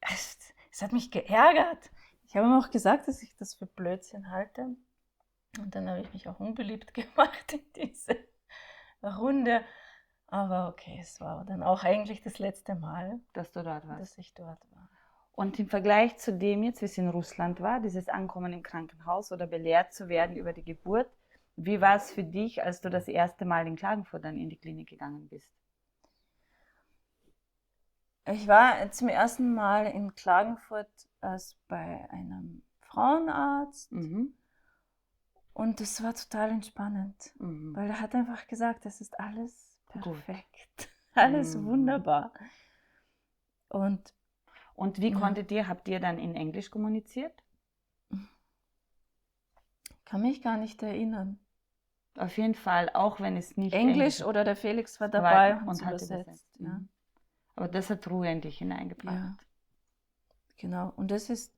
Speaker 2: es hat mich geärgert. Ich habe ihm auch gesagt, dass ich das für Blödsinn halte. Und dann habe ich mich auch unbeliebt gemacht in diese Runde. Aber okay, es war dann auch eigentlich das letzte Mal,
Speaker 1: dass du dort warst.
Speaker 2: Dass ich dort war.
Speaker 1: Und im Vergleich zu dem jetzt, wie es in Russland war, dieses Ankommen im Krankenhaus oder belehrt zu werden über die Geburt, wie war es für dich, als du das erste Mal in Klagenfurt dann in die Klinik gegangen bist?
Speaker 2: Ich war zum ersten Mal in Klagenfurt bei einem Frauenarzt. Und das war total entspannend, weil er hat einfach gesagt, es ist alles perfekt, alles wunderbar. Und
Speaker 1: wie habt ihr dann in Englisch kommuniziert?
Speaker 2: Kann mich gar nicht erinnern.
Speaker 1: Auf jeden Fall, auch wenn es nicht
Speaker 2: Englisch oder der Felix war dabei und hat übersetzt. Ja.
Speaker 1: Aber das hat Ruhe in dich hineingebracht.
Speaker 2: Ja. Genau, und das ist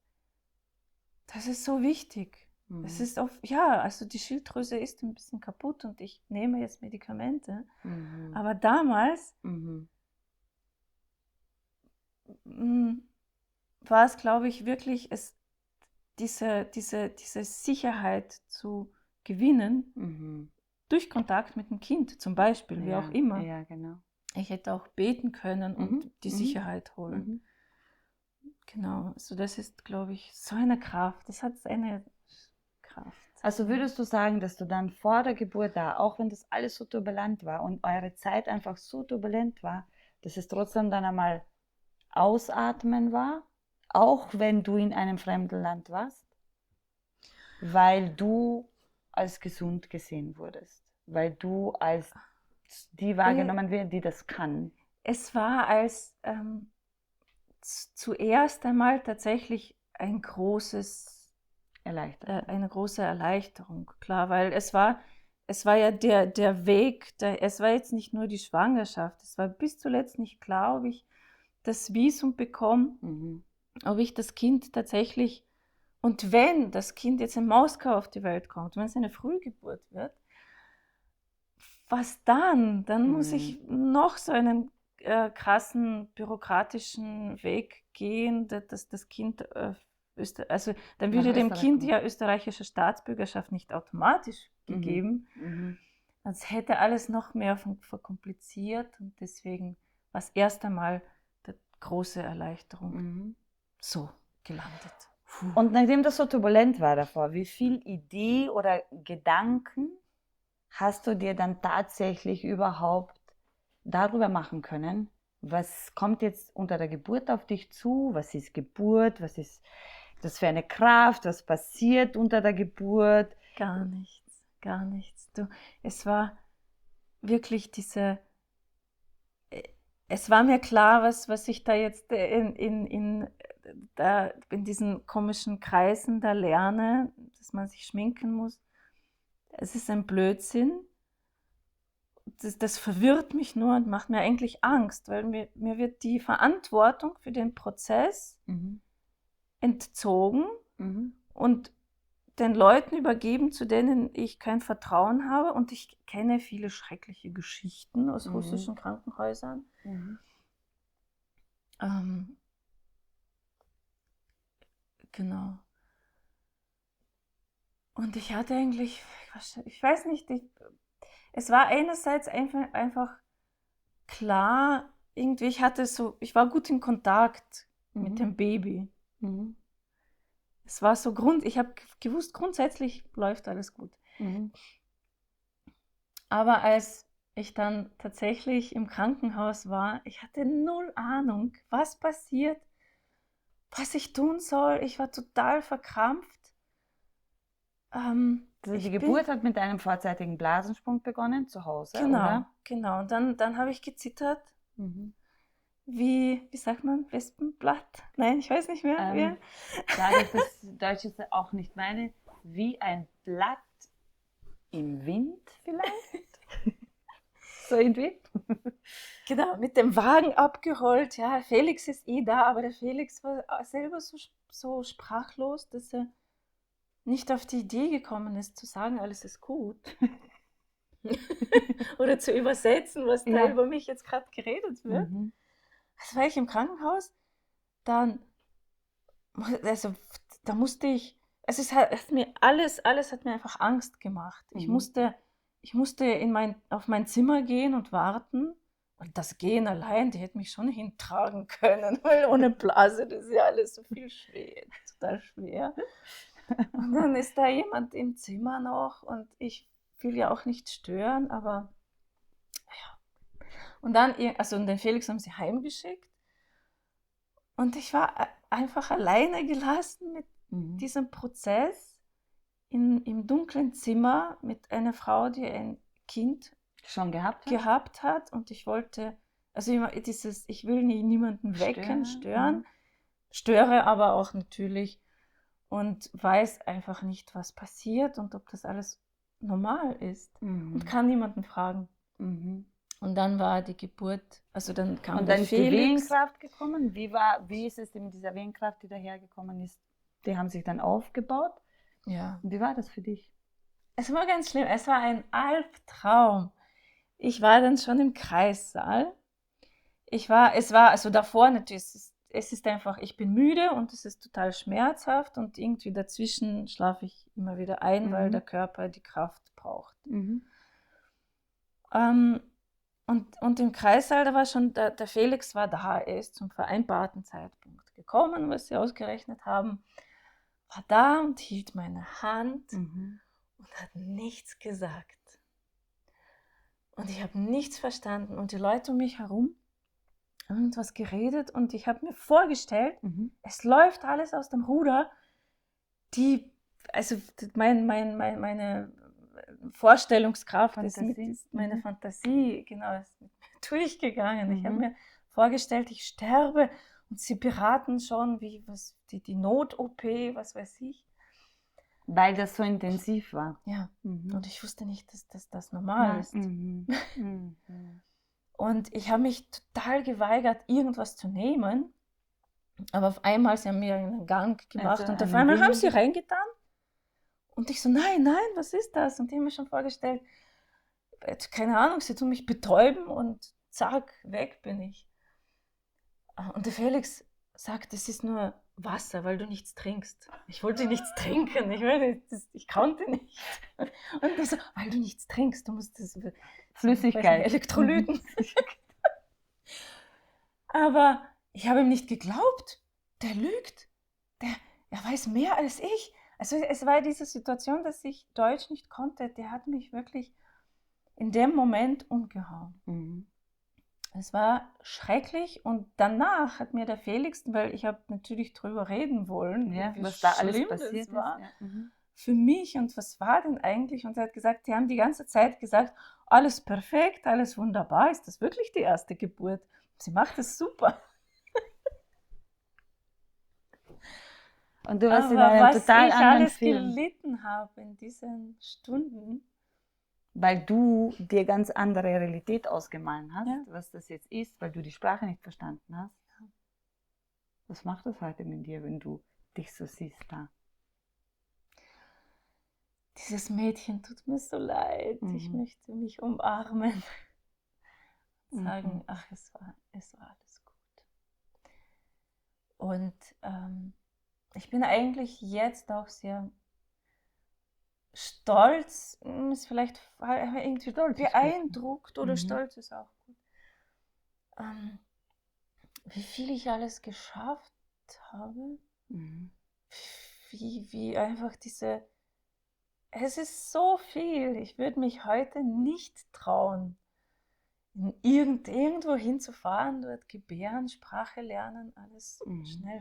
Speaker 2: so wichtig. Es ist also die Schilddrüse ist ein bisschen kaputt und ich nehme jetzt Medikamente. Aber damals war es, glaube ich, wirklich, diese Sicherheit zu gewinnen durch Kontakt mit dem Kind, zum Beispiel, wie auch immer.
Speaker 1: Ja, genau.
Speaker 2: Ich hätte auch beten können und die Sicherheit holen. Genau, also das ist, glaube ich, so eine Kraft. Das hat eine Kraft.
Speaker 1: Also würdest du sagen, dass du dann vor der Geburt da, auch wenn das alles so turbulent war und eure Zeit einfach so turbulent war, dass es trotzdem dann einmal ausatmen war, auch wenn du in einem fremden Land warst, weil du als gesund gesehen wurdest, weil du als die wahrgenommen wird, die das kann?
Speaker 2: Es war als zuerst einmal tatsächlich eine große Erleichterung, klar, weil es war ja der Weg, es war jetzt nicht nur die Schwangerschaft, es war bis zuletzt nicht klar, ob ich das Visum bekomme, ob ich das Kind tatsächlich, und wenn das Kind jetzt in Moskau auf die Welt kommt, wenn es eine Frühgeburt wird, was dann? Dann muss ich noch so einen krassen bürokratischen Weg gehen, dass das Kind, also dann würde dem Kind ja österreichische Staatsbürgerschaft nicht automatisch gegeben. Das hätte alles noch mehr verkompliziert und deswegen war es erst einmal die große Erleichterung so gelandet.
Speaker 1: Und nachdem das so turbulent war davor, wie viel Idee oder Gedanken hast du dir dann tatsächlich überhaupt darüber machen können, was kommt jetzt unter der Geburt auf dich zu, was ist Geburt, was ist das für eine Kraft, was passiert unter der Geburt?
Speaker 2: Gar nichts, gar nichts. Es war wirklich es war mir klar, was ich da jetzt in diesen komischen Kreisen da lerne, dass man sich schminken muss. Es ist ein Blödsinn. Das verwirrt mich nur und macht mir eigentlich Angst, weil mir wird die Verantwortung für den Prozess entzogen und den Leuten übergeben, zu denen ich kein Vertrauen habe. Und ich kenne viele schreckliche Geschichten aus russischen Krankenhäusern. Genau. Und ich hatte eigentlich, ich weiß nicht, es war einerseits einfach klar, irgendwie, ich war gut in Kontakt mit dem Baby. Es war so ich habe gewusst, grundsätzlich läuft alles gut. Aber als ich dann tatsächlich im Krankenhaus war, ich hatte null Ahnung, was passiert, was ich tun soll. Ich war total verkrampft.
Speaker 1: Die Geburt hat mit einem vorzeitigen Blasensprung begonnen, zu Hause,
Speaker 2: genau,
Speaker 1: oder?
Speaker 2: Genau, und dann habe ich gezittert, wie sagt man, Wespenblatt? Nein, ich weiß nicht mehr.
Speaker 1: Da ich das Deutsch ist auch nicht meine, wie ein Blatt im Wind vielleicht? So irgendwie?
Speaker 2: Genau, mit dem Wagen abgeholt, ja, Felix ist da, aber der Felix war selber so sprachlos, dass er nicht auf die Idee gekommen ist, zu sagen, alles ist gut. Oder zu übersetzen, was da über mich jetzt gerade geredet wird. Also war ich im Krankenhaus, dann, also da musste ich, es hat mir alles hat mir einfach Angst gemacht. Ich musste auf mein Zimmer gehen und warten. Und das Gehen allein, die hätte mich schon hintragen können, weil ohne Blase, das ist ja alles so viel schwer, total schwer. Und dann ist da jemand im Zimmer noch und ich will ja auch nicht stören, aber ja. Und dann, und den Felix haben sie heimgeschickt und ich war einfach alleine gelassen mit diesem Prozess im dunklen Zimmer mit einer Frau, die ein Kind
Speaker 1: schon
Speaker 2: gehabt hat und ich wollte, also immer ich will niemanden wecken, stören, störe aber auch natürlich und weiß einfach nicht, was passiert und ob das alles normal ist und kann niemanden fragen. Und dann war die Geburt, also dann kam der Felix. Und dann ist die
Speaker 1: Wehenkraft gekommen. Wie ist es mit dieser Wehenkraft, die dahergekommen ist? Die haben sich dann aufgebaut.
Speaker 2: Ja.
Speaker 1: Und wie war das für dich?
Speaker 2: Es war ganz schlimm. Es war ein Albtraum. Ich war dann schon im Kreissaal. Also davor natürlich, es ist einfach, ich bin müde und es ist total schmerzhaft und irgendwie dazwischen schlafe ich immer wieder ein, weil der Körper die Kraft braucht. Und im Kreissaal, da war schon, der Felix war da, er ist zum vereinbarten Zeitpunkt gekommen, was sie ausgerechnet haben. war da und hielt meine Hand
Speaker 1: Mhm.
Speaker 2: und hat nichts gesagt. Und ich habe nichts verstanden. Und die Leute um mich herum haben irgendwas geredet und ich habe mir vorgestellt,
Speaker 1: Mhm.
Speaker 2: es läuft alles aus dem Ruder. Meine Vorstellungskraft
Speaker 1: Fantasie.
Speaker 2: ist meine
Speaker 1: Mhm.
Speaker 2: Fantasie, genau, ist mit mir durchgegangen. Ich habe
Speaker 1: Mhm.
Speaker 2: mir vorgestellt, ich sterbe und sie beraten schon, die Not-OP, was weiß ich.
Speaker 1: Weil das so intensiv war.
Speaker 2: Ja,
Speaker 1: Mhm.
Speaker 2: und ich wusste nicht, dass das normal ist.
Speaker 1: Mhm. Mhm.
Speaker 2: Und ich habe mich total geweigert, irgendwas zu nehmen. Aber auf einmal, sie haben mir einen Gang gemacht
Speaker 1: Also
Speaker 2: und auf
Speaker 1: einen
Speaker 2: einmal haben
Speaker 1: Willen
Speaker 2: sie reingetan. Und ich so, nein, was ist das? Und die haben mir schon vorgestellt, keine Ahnung, sie tun mich betäuben und zack, weg bin ich. Und der Felix sagt, es ist nur Wasser, weil du nichts trinkst. Ich wollte nichts trinken, ich konnte nicht. Und er so, weil du nichts trinkst, du musst das
Speaker 1: Flüssigkeit.
Speaker 2: Elektrolyten. Aber ich habe ihm nicht geglaubt. Der lügt. Er weiß mehr als ich. Also es war diese Situation, dass ich Deutsch nicht konnte. Der hat mich wirklich in dem Moment umgehauen.
Speaker 1: Mhm.
Speaker 2: Es war schrecklich und danach hat mir der Felix, weil ich habe natürlich drüber reden wollen,
Speaker 1: Ja,
Speaker 2: wie
Speaker 1: was da alles
Speaker 2: schlimm
Speaker 1: passiert
Speaker 2: das war
Speaker 1: ist. Ja. Mhm.
Speaker 2: für mich und was war denn eigentlich? Und er hat gesagt, die haben die ganze Zeit gesagt, alles perfekt, alles wunderbar. Ist das wirklich die erste Geburt? Sie macht es super.
Speaker 1: Und du warst in
Speaker 2: Aber
Speaker 1: einem
Speaker 2: was
Speaker 1: total
Speaker 2: ich
Speaker 1: anderen
Speaker 2: alles
Speaker 1: Film,
Speaker 2: gelitten habe in diesen Stunden.
Speaker 1: weil du dir ganz andere Realität ausgemalt hast,
Speaker 2: Ja.
Speaker 1: was das jetzt ist, weil du die Sprache nicht verstanden hast. Was macht das heute mit dir, wenn du dich so siehst da?
Speaker 2: Dieses Mädchen tut mir so leid. Ich
Speaker 1: Mhm.
Speaker 2: möchte mich umarmen. Sagen,
Speaker 1: Mhm.
Speaker 2: ach, es war alles gut. Und ich bin eigentlich jetzt auch sehr stolz, ist vielleicht irgendwie
Speaker 1: Stolz ist gut.
Speaker 2: beeindruckt oder
Speaker 1: Mhm.
Speaker 2: stolz ist auch gut. Wie viel ich alles geschafft habe,
Speaker 1: Mhm.
Speaker 2: wie einfach es ist so viel. Ich würde mich heute nicht trauen, irgendwo hinzufahren, dort gebären, Sprache lernen, alles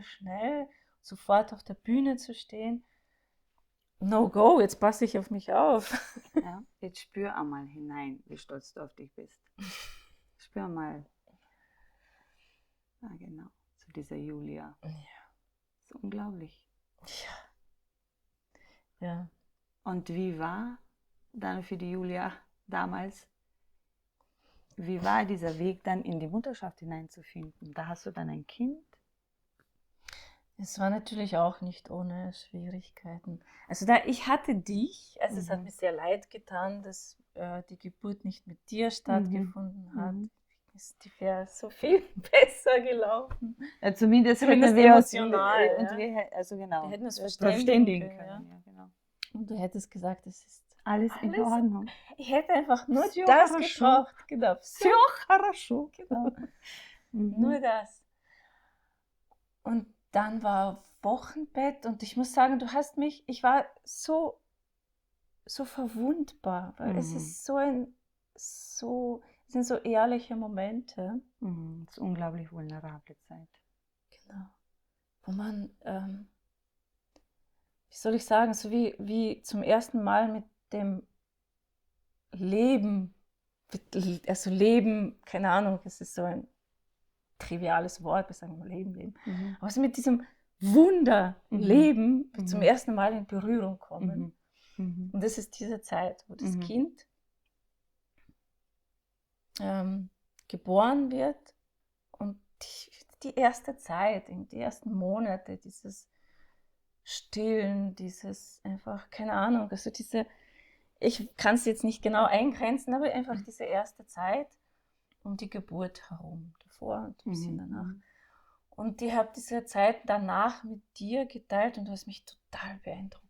Speaker 2: schnell, sofort auf der Bühne zu stehen. No go, jetzt passe ich auf mich auf.
Speaker 1: Ja, jetzt spür einmal hinein, wie stolz du auf dich bist. Spür mal. Ah, genau, zu dieser Julia.
Speaker 2: Ja.
Speaker 1: Das ist unglaublich.
Speaker 2: Ja.
Speaker 1: Und wie war dann für die Julia damals, wie war dieser Weg dann in die Mutterschaft hineinzufinden? Da hast du dann ein Kind.
Speaker 2: Es war natürlich auch nicht ohne Schwierigkeiten. Also ich hatte dich, also es hat mir sehr leid getan, dass die Geburt nicht mit dir stattgefunden hat. Die wäre so viel besser gelaufen.
Speaker 1: Ja, zumindest
Speaker 2: Zumindest
Speaker 1: hätten wir
Speaker 2: emotional.
Speaker 1: also genau,
Speaker 2: Wir hätten uns
Speaker 1: verständigen können.
Speaker 2: Ja.
Speaker 1: Ja, genau.
Speaker 2: Und du hättest gesagt, es ist
Speaker 1: Alles in Ordnung.
Speaker 2: Ich hätte einfach nur
Speaker 1: Всё
Speaker 2: das
Speaker 1: хорошо.
Speaker 2: gebraucht. Genau.
Speaker 1: Все хорошо.
Speaker 2: Genau. Nur das. Und dann war Wochenbett und ich muss sagen, ich war so verwundbar, weil es ist es sind so ehrliche Momente.
Speaker 1: Es ist unglaublich vulnerable Zeit.
Speaker 2: Genau. Wo man, wie soll ich sagen, so wie zum ersten Mal mit dem Leben, also Leben, keine Ahnung, es ist so ein triviales Wort, wir sagen mal Leben. Aber so mit diesem Wunder Leben zum ersten Mal in Berührung kommen. Und das ist diese Zeit, wo das Kind geboren wird und die erste Zeit, die ersten Monate, dieses Stillen, dieses einfach, keine Ahnung, also ich kann es jetzt nicht genau eingrenzen, aber einfach diese erste Zeit um die Geburt herum, davor und ein bisschen danach. Und ich habe diese Zeit danach mit dir geteilt und du hast mich total beeindruckt.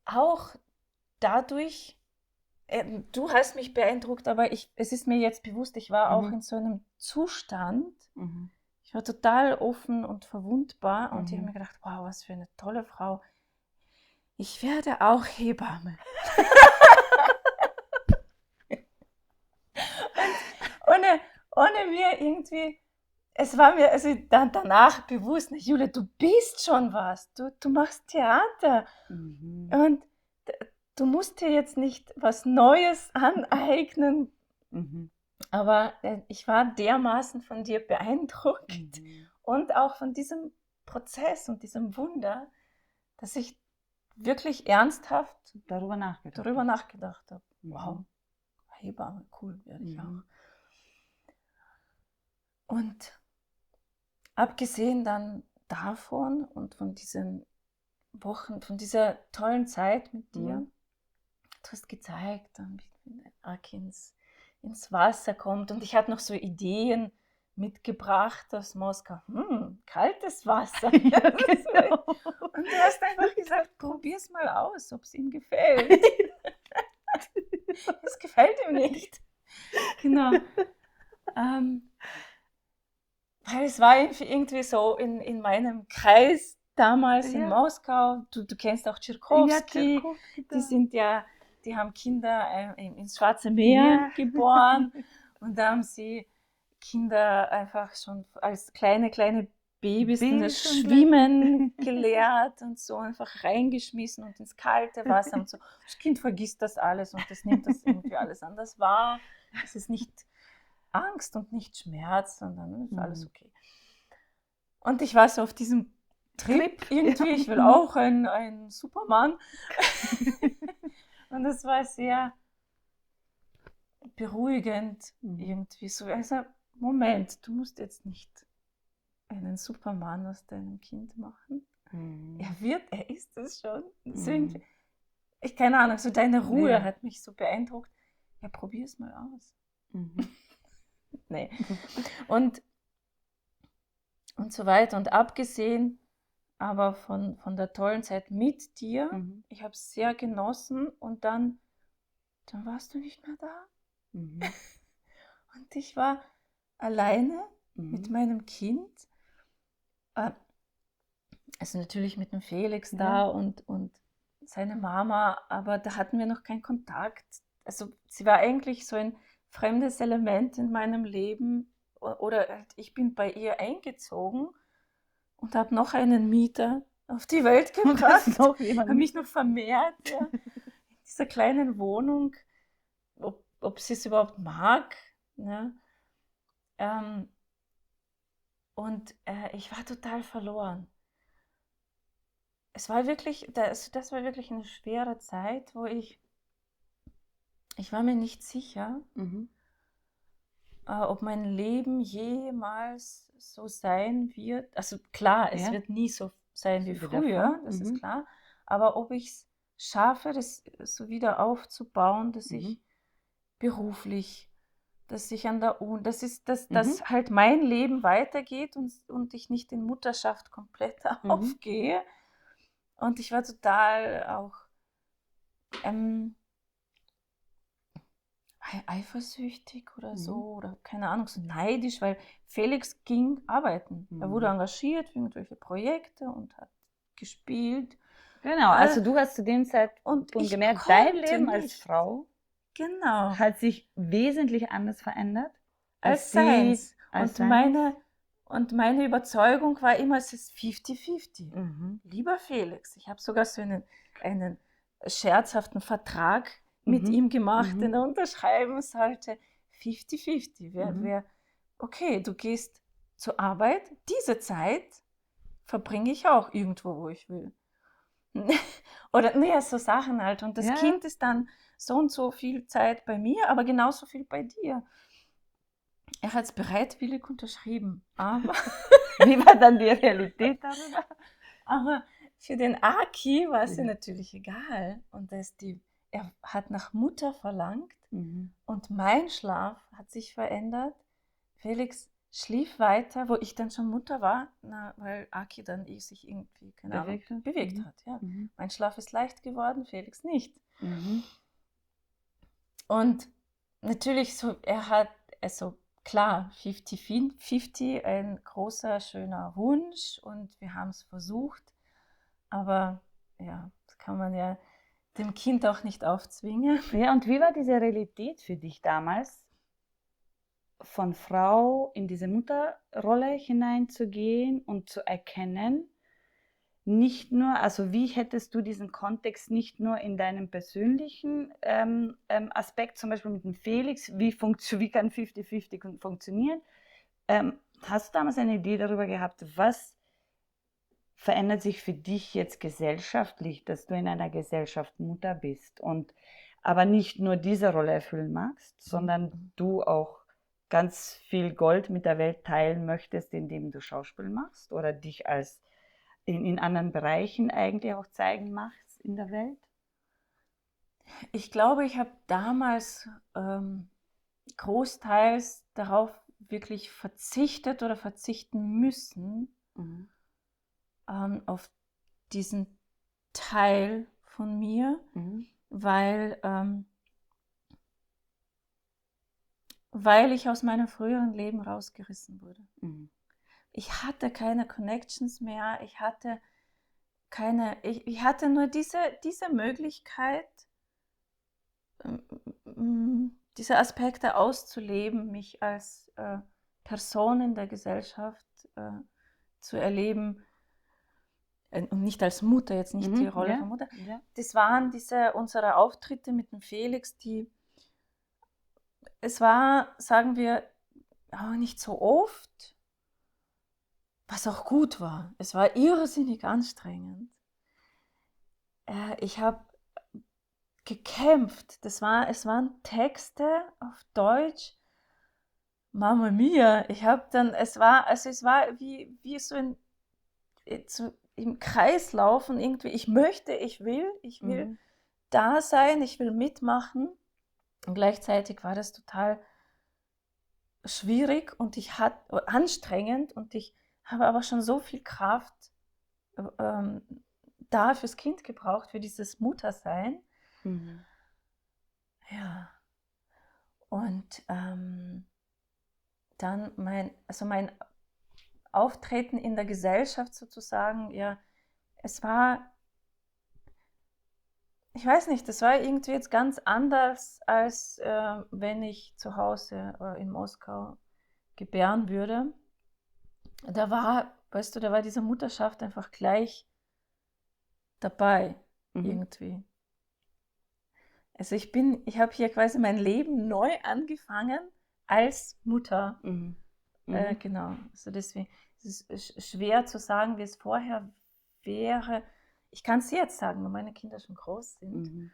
Speaker 2: Auch dadurch, du hast mich beeindruckt, aber es ist mir jetzt bewusst, ich war auch in so einem Zustand, ich Ich war total offen und verwundbar und ich habe
Speaker 1: Mhm.
Speaker 2: mir gedacht, wow, was für eine tolle Frau. Ich werde auch Hebamme. Und ohne mir irgendwie, es war mir also dann danach bewusst, na, Julia, du bist schon was, du machst Theater
Speaker 1: Mhm.
Speaker 2: und du musst dir jetzt nicht was Neues aneignen,
Speaker 1: Mhm.
Speaker 2: aber ich war dermaßen von dir beeindruckt
Speaker 1: Mhm.
Speaker 2: und auch von diesem Prozess und diesem Wunder, dass ich wirklich ernsthaft
Speaker 1: Darüber nachgedacht.
Speaker 2: habe.
Speaker 1: Mhm.
Speaker 2: Wow, Hebamme, cool, werde ich auch.
Speaker 1: Mhm.
Speaker 2: Und abgesehen dann davon und von diesen Wochen, von dieser tollen Zeit mit dir,
Speaker 1: Mhm.
Speaker 2: du hast gezeigt, wie Aki ins Wasser kommt. Und ich hatte noch so Ideen mitgebracht aus Moskau. Kaltes Wasser.
Speaker 1: Ja, genau.
Speaker 2: Und du hast einfach gesagt, probier's mal aus, ob es ihm gefällt. Es gefällt ihm nicht. Genau. Weil es war irgendwie so in meinem Kreis damals in
Speaker 1: Ja.
Speaker 2: Moskau. Du kennst auch
Speaker 1: Ja,
Speaker 2: Tscherkowski.
Speaker 1: Tscherkowski,
Speaker 2: Die haben Kinder ins Schwarze Meer geboren. Und da haben sie Kinder einfach schon als kleine Babys das
Speaker 1: schon
Speaker 2: Schwimmen gelehrt und so einfach reingeschmissen und ins kalte Wasser und so. Das Kind vergisst das alles und das nimmt das irgendwie alles anders wahr. Es ist nicht Angst und nicht Schmerz, sondern ist alles okay. Und ich war so auf diesem Trip irgendwie, ich will auch ein Superman. Und es war sehr beruhigend irgendwie so. Also, Moment, du musst jetzt nicht einen Superman aus deinem Kind machen. Er ist es schon. Ich keine Ahnung, so deine Ruhe hat mich so beeindruckt. Ja, probier es mal aus. Nee. Und so weiter. Und abgesehen aber von der tollen Zeit mit dir, ich habe es sehr genossen und dann warst du nicht mehr da. Und ich war alleine mit meinem Kind. Also natürlich mit dem Felix da und seine Mama, aber da hatten wir noch keinen Kontakt. Also sie war eigentlich so ein fremdes Element in meinem Leben oder ich bin bei ihr eingezogen und habe noch einen Mieter auf die Welt gebracht, habe mich noch vermehrt in dieser kleinen Wohnung, ob sie es überhaupt mag. Ne? Und ich war total verloren. Es war wirklich, das war wirklich eine schwere Zeit, wo ich war mir nicht sicher, ob mein Leben jemals so sein wird. Also klar, es wird nie so sein wie früher, das ist klar. Aber ob ich es schaffe, das so wieder aufzubauen, dass ich beruflich, dass ich an der Uni, dass halt mein Leben weitergeht und ich nicht in Mutterschaft komplett aufgehe. Und ich war total auch eifersüchtig oder so oder keine Ahnung, so neidisch, weil Felix ging arbeiten. Er wurde engagiert für irgendwelche Projekte und hat gespielt.
Speaker 1: Genau, also du hast zu dem Zeitpunkt gemerkt, dein Leben als Frau hat sich wesentlich anders verändert
Speaker 2: als seins. Und meine Überzeugung war immer, es ist 50-50. Lieber Felix, ich habe sogar so einen scherzhaften Vertrag mit ihm gemacht, den er unterschreiben sollte. 50-50. Okay, du gehst zur Arbeit, diese Zeit verbringe ich auch irgendwo, wo ich will. Oder so Sachen halt. Und das Kind ist dann so und so viel Zeit bei mir, aber genauso viel bei dir. Er hat es bereitwillig unterschrieben, aber
Speaker 1: wie war dann die Realität darüber?
Speaker 2: Aber für den Aki war es ja natürlich egal. Und er hat nach Mutter verlangt und mein Schlaf hat sich verändert. Felix schlief weiter, wo ich dann schon Mutter war, weil Aki dann sich irgendwie, bewegt hat. Ja. Mein Schlaf ist leicht geworden, Felix nicht. Und natürlich so, klar, 50-50, ein großer, schöner Wunsch und wir haben es versucht, aber ja, das kann man ja dem Kind auch nicht aufzwingen.
Speaker 1: Ja, und wie war diese Realität für dich damals, von Frau in diese Mutterrolle hineinzugehen und zu erkennen, nicht nur, also wie hättest du diesen Kontext nicht nur in deinem persönlichen Aspekt, zum Beispiel mit dem Felix, wie kann 50-50 funktionieren? Hast du damals eine Idee darüber gehabt, was verändert sich für dich jetzt gesellschaftlich, dass du in einer Gesellschaft Mutter bist und aber nicht nur diese Rolle erfüllen magst, sondern du auch ganz viel Gold mit der Welt teilen möchtest, indem du Schauspiel machst oder dich als in anderen Bereichen eigentlich auch zeigen machst in der Welt?
Speaker 2: Ich glaube, ich habe damals großteils darauf wirklich verzichtet oder verzichten müssen, auf diesen Teil von mir, weil ich aus meinem früheren Leben rausgerissen wurde. Ich hatte keine Connections mehr, ich hatte nur diese Möglichkeit, diese Aspekte auszuleben, mich als Person in der Gesellschaft zu erleben und nicht als Mutter, jetzt nicht die Rolle von Mutter.
Speaker 1: Ja.
Speaker 2: Das waren unsere Auftritte mit dem Felix, es war, sagen wir, auch nicht so oft, was auch gut war. Es war irrsinnig anstrengend. Ich habe gekämpft. Es waren Texte auf Deutsch. Mamma mia, es war wie so im Kreislaufen irgendwie. Ich will da sein, ich will mitmachen. Und gleichzeitig war das total schwierig und anstrengend und ich habe aber schon so viel Kraft da fürs Kind gebraucht, für dieses Muttersein. Ja. Und dann mein Auftreten in der Gesellschaft sozusagen, ja, es war, ich weiß nicht, das war irgendwie jetzt ganz anders, als wenn ich zu Hause in Moskau gebären würde. Da war diese Mutterschaft einfach gleich dabei, irgendwie. Also ich habe hier quasi mein Leben neu angefangen als Mutter. Genau. Also deswegen ist es schwer zu sagen, wie es vorher wäre. Ich kann es jetzt sagen, weil meine Kinder schon groß sind.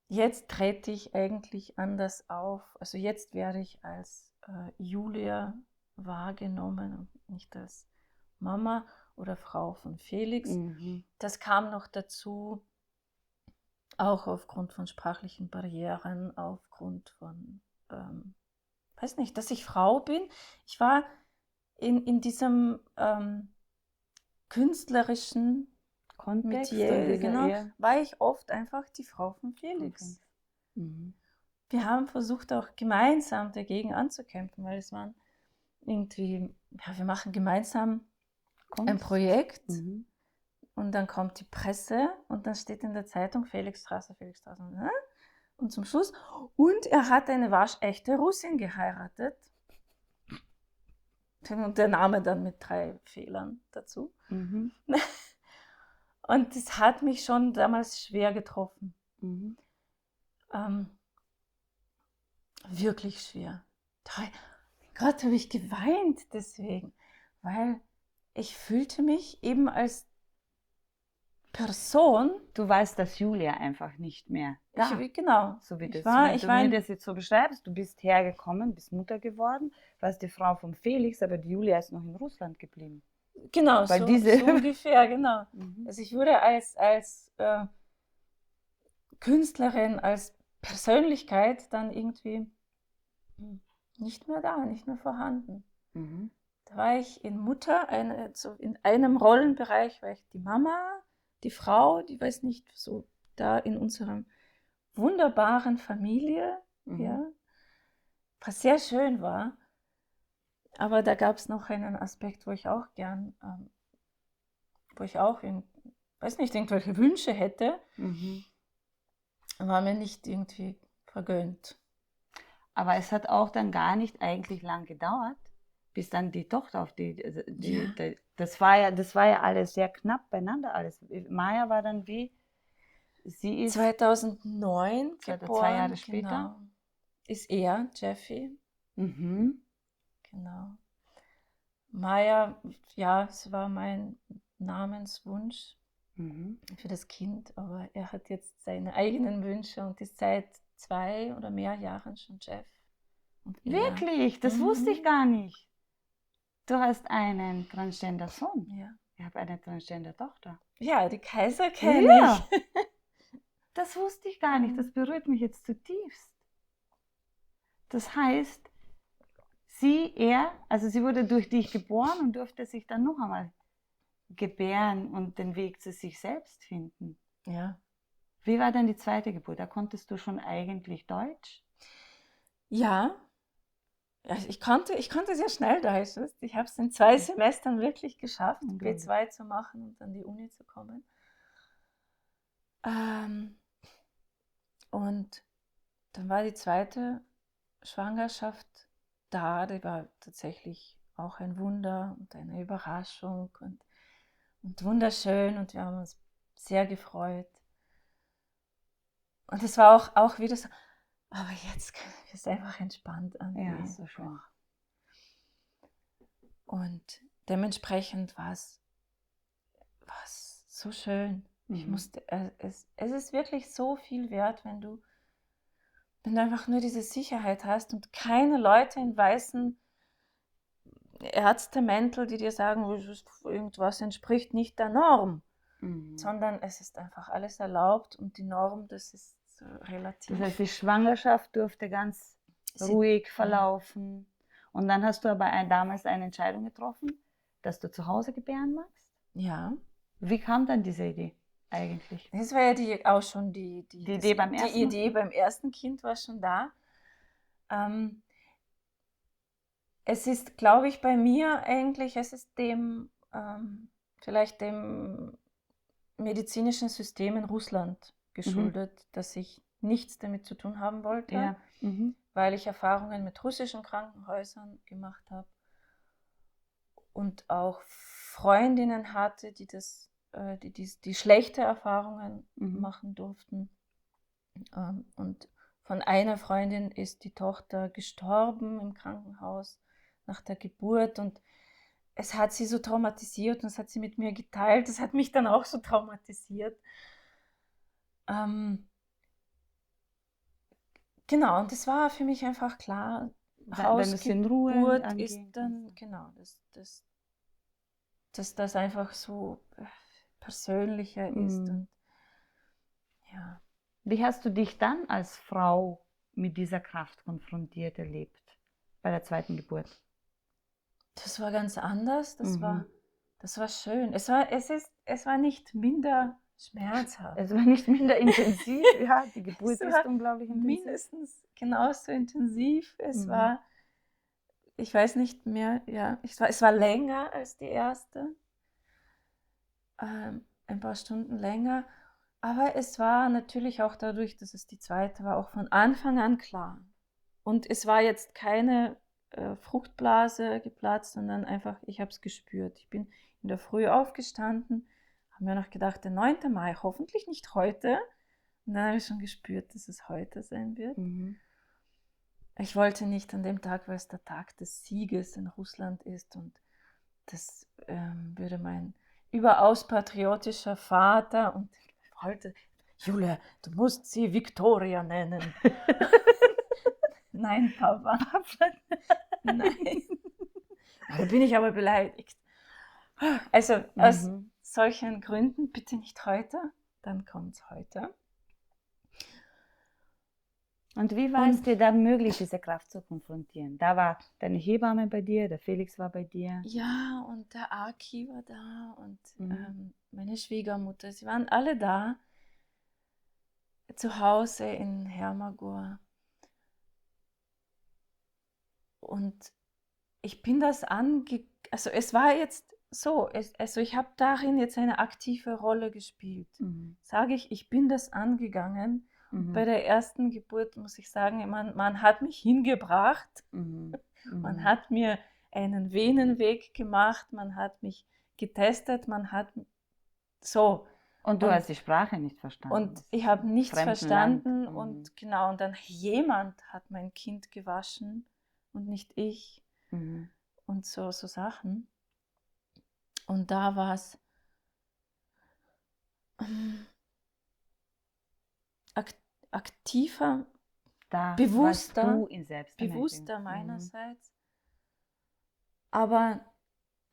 Speaker 2: Jetzt trete ich eigentlich anders auf. Also jetzt werde ich als Julia wahrgenommen und nicht als Mama oder Frau von Felix. Das kam noch dazu, auch aufgrund von sprachlichen Barrieren, aufgrund von, weiß nicht, dass ich Frau bin. Ich war in diesem künstlerischen
Speaker 1: Kontext,
Speaker 2: Metier, genau, war ich oft einfach die Frau von Felix. Wir haben versucht auch gemeinsam dagegen anzukämpfen, weil es waren irgendwie, ja, wir machen gemeinsam ein Projekt und dann kommt die Presse und dann steht in der Zeitung Felixstraße. Und zum Schluss, und er hat eine waschechte Russin geheiratet. Und der Name dann mit 3 Fehlern dazu. Und das hat mich schon damals schwer getroffen. Wirklich schwer. Gott, habe ich geweint deswegen, weil ich fühlte mich eben als Person.
Speaker 1: Du weißt, dass Julia einfach nicht mehr da.
Speaker 2: Genau.
Speaker 1: So wie du mir das jetzt so beschreibst, du bist hergekommen, bist Mutter geworden, warst die Frau von Felix, aber die Julia ist noch in Russland geblieben.
Speaker 2: Genau, so ungefähr, genau. Also ich wurde als Künstlerin, als Persönlichkeit dann irgendwie nicht mehr da, nicht mehr vorhanden. Da war ich in in einem Rollenbereich war ich die Mama, die Frau, die weiß nicht, so da in unserer wunderbaren Familie, ja, was sehr schön war. Aber da gab es noch einen Aspekt, wo ich auch gern, weiß nicht, irgendwelche Wünsche hätte, war mir nicht irgendwie vergönnt.
Speaker 1: Aber es hat auch dann gar nicht eigentlich lang gedauert, bis dann die Tochter auf das war ja alles sehr knapp beieinander alles. Maya war dann sie ist
Speaker 2: 2009 geboren,
Speaker 1: 2 Jahre später.
Speaker 2: genau, ist er, Jeffy.
Speaker 1: Mhm.
Speaker 2: Genau. Maya, ja, es war mein Namenswunsch für das Kind, aber er hat jetzt seine eigenen Wünsche und ist seit 2 oder mehr Jahren schon Jeff. Und er.
Speaker 1: Wirklich? Das wusste ich gar nicht. Du hast einen Transgender-Sohn.
Speaker 2: Ja.
Speaker 1: Ich habe eine Transgender-Tochter.
Speaker 2: Ja, die Kaiser kenne ich.
Speaker 1: Das wusste ich gar nicht. Das berührt mich jetzt zutiefst. Das heißt, sie wurde durch dich geboren und durfte sich dann noch einmal gebären und den Weg zu sich selbst finden.
Speaker 2: Ja.
Speaker 1: Wie war dann die zweite Geburt? Da konntest du schon eigentlich Deutsch?
Speaker 2: Ja. Ich konnte sehr schnell Deutsch. Ich habe es in 2 Semestern wirklich geschafft, B2 zu machen und an die Uni zu kommen. Und dann war die zweite Schwangerschaft da, die war tatsächlich auch ein Wunder und eine Überraschung und wunderschön und wir haben uns sehr gefreut. Und es war auch wieder so, aber jetzt können wir es einfach entspannt angehen.
Speaker 1: Ja, so schön.
Speaker 2: Und dementsprechend war es so schön. Ich musste, es ist wirklich so viel wert, wenn du einfach nur diese Sicherheit hast und keine Leute in weißen Ärztemäntel, die dir sagen, irgendwas entspricht nicht der Norm, sondern es ist einfach alles erlaubt und die Norm, das ist relativ.
Speaker 1: Das heißt, die Schwangerschaft durfte ganz ruhig verlaufen. Und dann hast du aber damals eine Entscheidung getroffen, dass du zu Hause gebären magst?
Speaker 2: Ja.
Speaker 1: Wie kam dann diese Idee eigentlich?
Speaker 2: Das war ja auch schon die
Speaker 1: Idee beim ersten?
Speaker 2: Die Idee beim ersten Kind war schon da. Es ist, glaube ich, bei mir eigentlich, es ist vielleicht dem medizinischen System in Russland geschuldet, dass ich nichts damit zu tun haben wollte, weil ich Erfahrungen mit russischen Krankenhäusern gemacht habe und auch Freundinnen hatte, die schlechte Erfahrungen machen durften. Und von einer Freundin ist die Tochter gestorben im Krankenhaus nach der Geburt und es hat sie so traumatisiert und es hat sie mit mir geteilt. Das hat mich dann auch so traumatisiert. Genau, und es war für mich einfach klar, Hausgeburt ist dann, genau, dass das einfach so persönlicher ist. Und, ja.
Speaker 1: Wie hast du dich dann als Frau mit dieser Kraft konfrontiert erlebt bei der zweiten Geburt?
Speaker 2: Das war ganz anders, das war schön. Es war nicht minder schmerzhaft.
Speaker 1: Es war nicht minder intensiv, ja, die Geburt ist unglaublich intensiv.
Speaker 2: Mindestens genauso intensiv. Es war, ich weiß nicht mehr, ja, es war länger als die erste, ein paar Stunden länger, aber es war natürlich auch dadurch, dass es die zweite war, auch von Anfang an klar. Und es war jetzt keine Fruchtblase geplatzt, sondern einfach, ich habe es gespürt. Ich bin in der Früh aufgestanden, habe mir noch gedacht, der 9. Mai, hoffentlich nicht heute. Und dann habe ich schon gespürt, dass es heute sein wird. Ich wollte nicht an dem Tag, weil es der Tag des Sieges in Russland ist und das würde mein überaus patriotischer Vater und wollte, Julia, du musst sie Victoria nennen. Nein, Papa. Nein. Da bin ich aber beleidigt. Also aus solchen Gründen bitte nicht heute, dann kommt es heute.
Speaker 1: Und wie war es dir dann möglich, diese Kraft zu konfrontieren? Da war deine Hebamme bei dir, der Felix war bei dir.
Speaker 2: Ja, und der Aki war da und meine Schwiegermutter, sie waren alle da. Zu Hause in Hermagor. Und ich bin das also es war jetzt so, also ich habe darin jetzt eine aktive Rolle gespielt. Sage ich bin das angegangen. Und bei der ersten Geburt muss ich sagen, man hat mich hingebracht, man hat mir einen Venenweg gemacht, man hat mich getestet, man hat so.
Speaker 1: Und du hast die Sprache nicht verstanden.
Speaker 2: Und ich habe nichts verstanden
Speaker 1: Land.
Speaker 2: und genau, und dann jemand hat mein Kind gewaschen und nicht ich. Und so Sachen. Und da war es aktiver,
Speaker 1: Da
Speaker 2: bewusster
Speaker 1: bewusster
Speaker 2: meinerseits, aber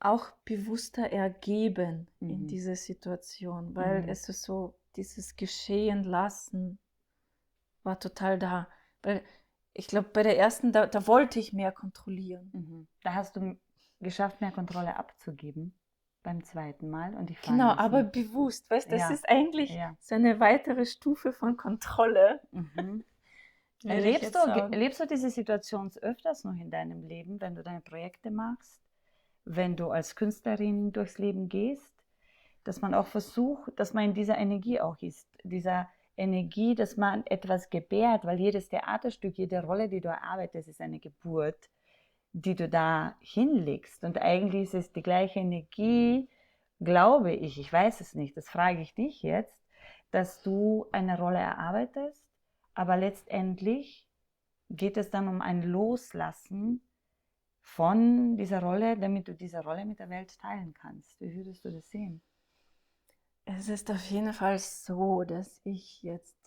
Speaker 2: auch bewusster ergeben in diese Situation, weil es ist so, dieses Geschehen lassen war total da. Weil ich glaube, bei der ersten, da wollte ich mehr kontrollieren.
Speaker 1: Da hast du geschafft, mehr Kontrolle abzugeben beim zweiten Mal. Und
Speaker 2: genau, aber bewusst, weißt du, das ist eigentlich so eine weitere Stufe von Kontrolle.
Speaker 1: Lebst du diese Situation öfters noch in deinem Leben, wenn du deine Projekte machst, wenn du als Künstlerin durchs Leben gehst, dass man auch versucht, dass man in dieser Energie auch ist, dieser Energie, dass man etwas gebärt, weil jedes Theaterstück, jede Rolle, die du erarbeitest, ist eine Geburt, die du da hinlegst. Und eigentlich ist es die gleiche Energie, glaube ich weiß es nicht, das frage ich dich jetzt, dass du eine Rolle erarbeitest, aber letztendlich geht es dann um ein Loslassen von dieser Rolle, damit du diese Rolle mit der Welt teilen kannst. Wie würdest du das sehen?
Speaker 2: Es ist auf jeden Fall so, dass ich jetzt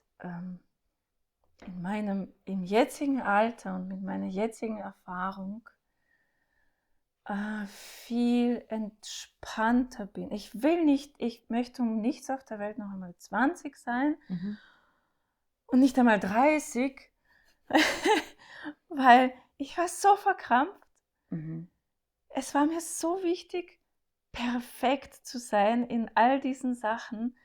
Speaker 2: im jetzigen Alter und mit meiner jetzigen Erfahrung viel entspannter bin. Ich möchte um nichts auf der Welt noch einmal 20 sein und nicht einmal 30, weil ich war so verkrampft. Es war mir so wichtig, perfekt zu sein in all diesen Sachen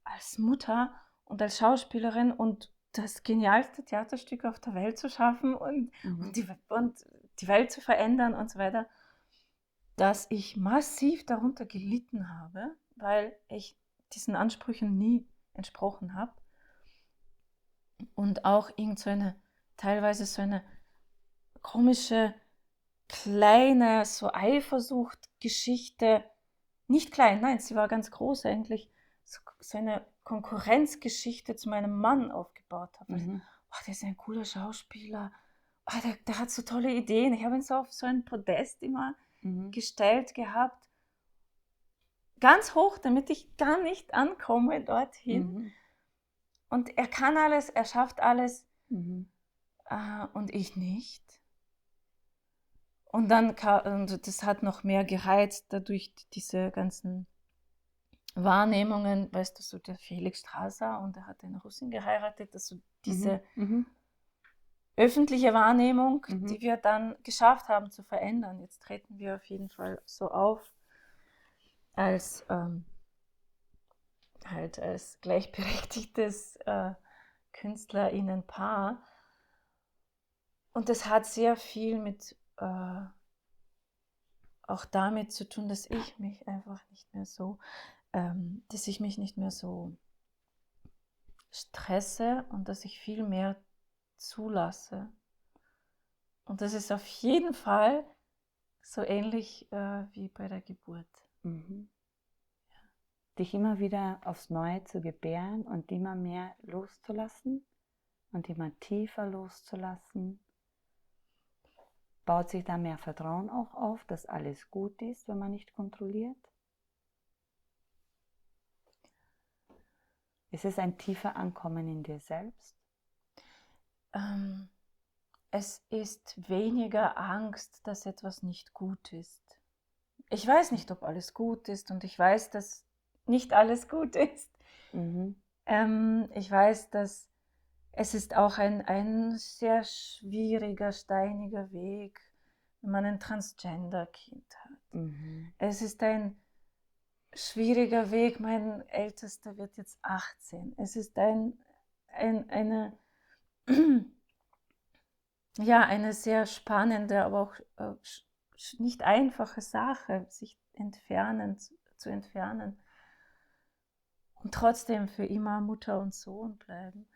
Speaker 2: als Mutter und als Schauspielerin und das genialste Theaterstück auf der Welt zu schaffen und die Welt zu verändern und so weiter, dass ich massiv darunter gelitten habe, weil ich diesen Ansprüchen nie entsprochen habe und auch teilweise so eine komische, kleine, so Eifersucht-Geschichte, nicht klein, nein, sie war ganz groß eigentlich, so eine Konkurrenzgeschichte zu meinem Mann aufgebaut habe. Also, der ist ein cooler Schauspieler, der hat so tolle Ideen. Ich habe ihn so auf so ein Podest immer gestellt gehabt, ganz hoch, damit ich gar nicht ankomme dorthin. Und er kann alles, er schafft alles und ich nicht. Und das hat noch mehr gereizt, dadurch diese ganzen Wahrnehmungen, weißt du, so der Felix Strasser und er hat eine Russin geheiratet, also diese öffentliche Wahrnehmung, die wir dann geschafft haben zu verändern. Jetzt treten wir auf jeden Fall so auf als als gleichberechtigtes KünstlerInnen-Paar. Und das hat sehr viel mit auch damit zu tun, dass ich mich einfach nicht mehr so, dass ich mich nicht mehr so stresse und dass ich viel mehr zulasse. Und das ist auf jeden Fall so ähnlich wie bei der Geburt.
Speaker 1: Dich immer wieder aufs Neue zu gebären und immer mehr loszulassen und immer tiefer loszulassen. Baut sich da mehr Vertrauen auch auf, dass alles gut ist, wenn man nicht kontrolliert? Ist es ein tiefer Ankommen in dir selbst?
Speaker 2: Es ist weniger Angst, dass etwas nicht gut ist. Ich weiß nicht, ob alles gut ist und ich weiß, dass nicht alles gut ist. Ich weiß, dass es ist auch ein sehr schwieriger, steiniger Weg, wenn man ein Transgender-Kind hat. Es ist ein schwieriger Weg, mein Ältester wird jetzt 18. Es ist eine ja, eine sehr spannende, aber auch nicht einfache Sache, sich zu entfernen und trotzdem für immer Mutter und Sohn bleiben.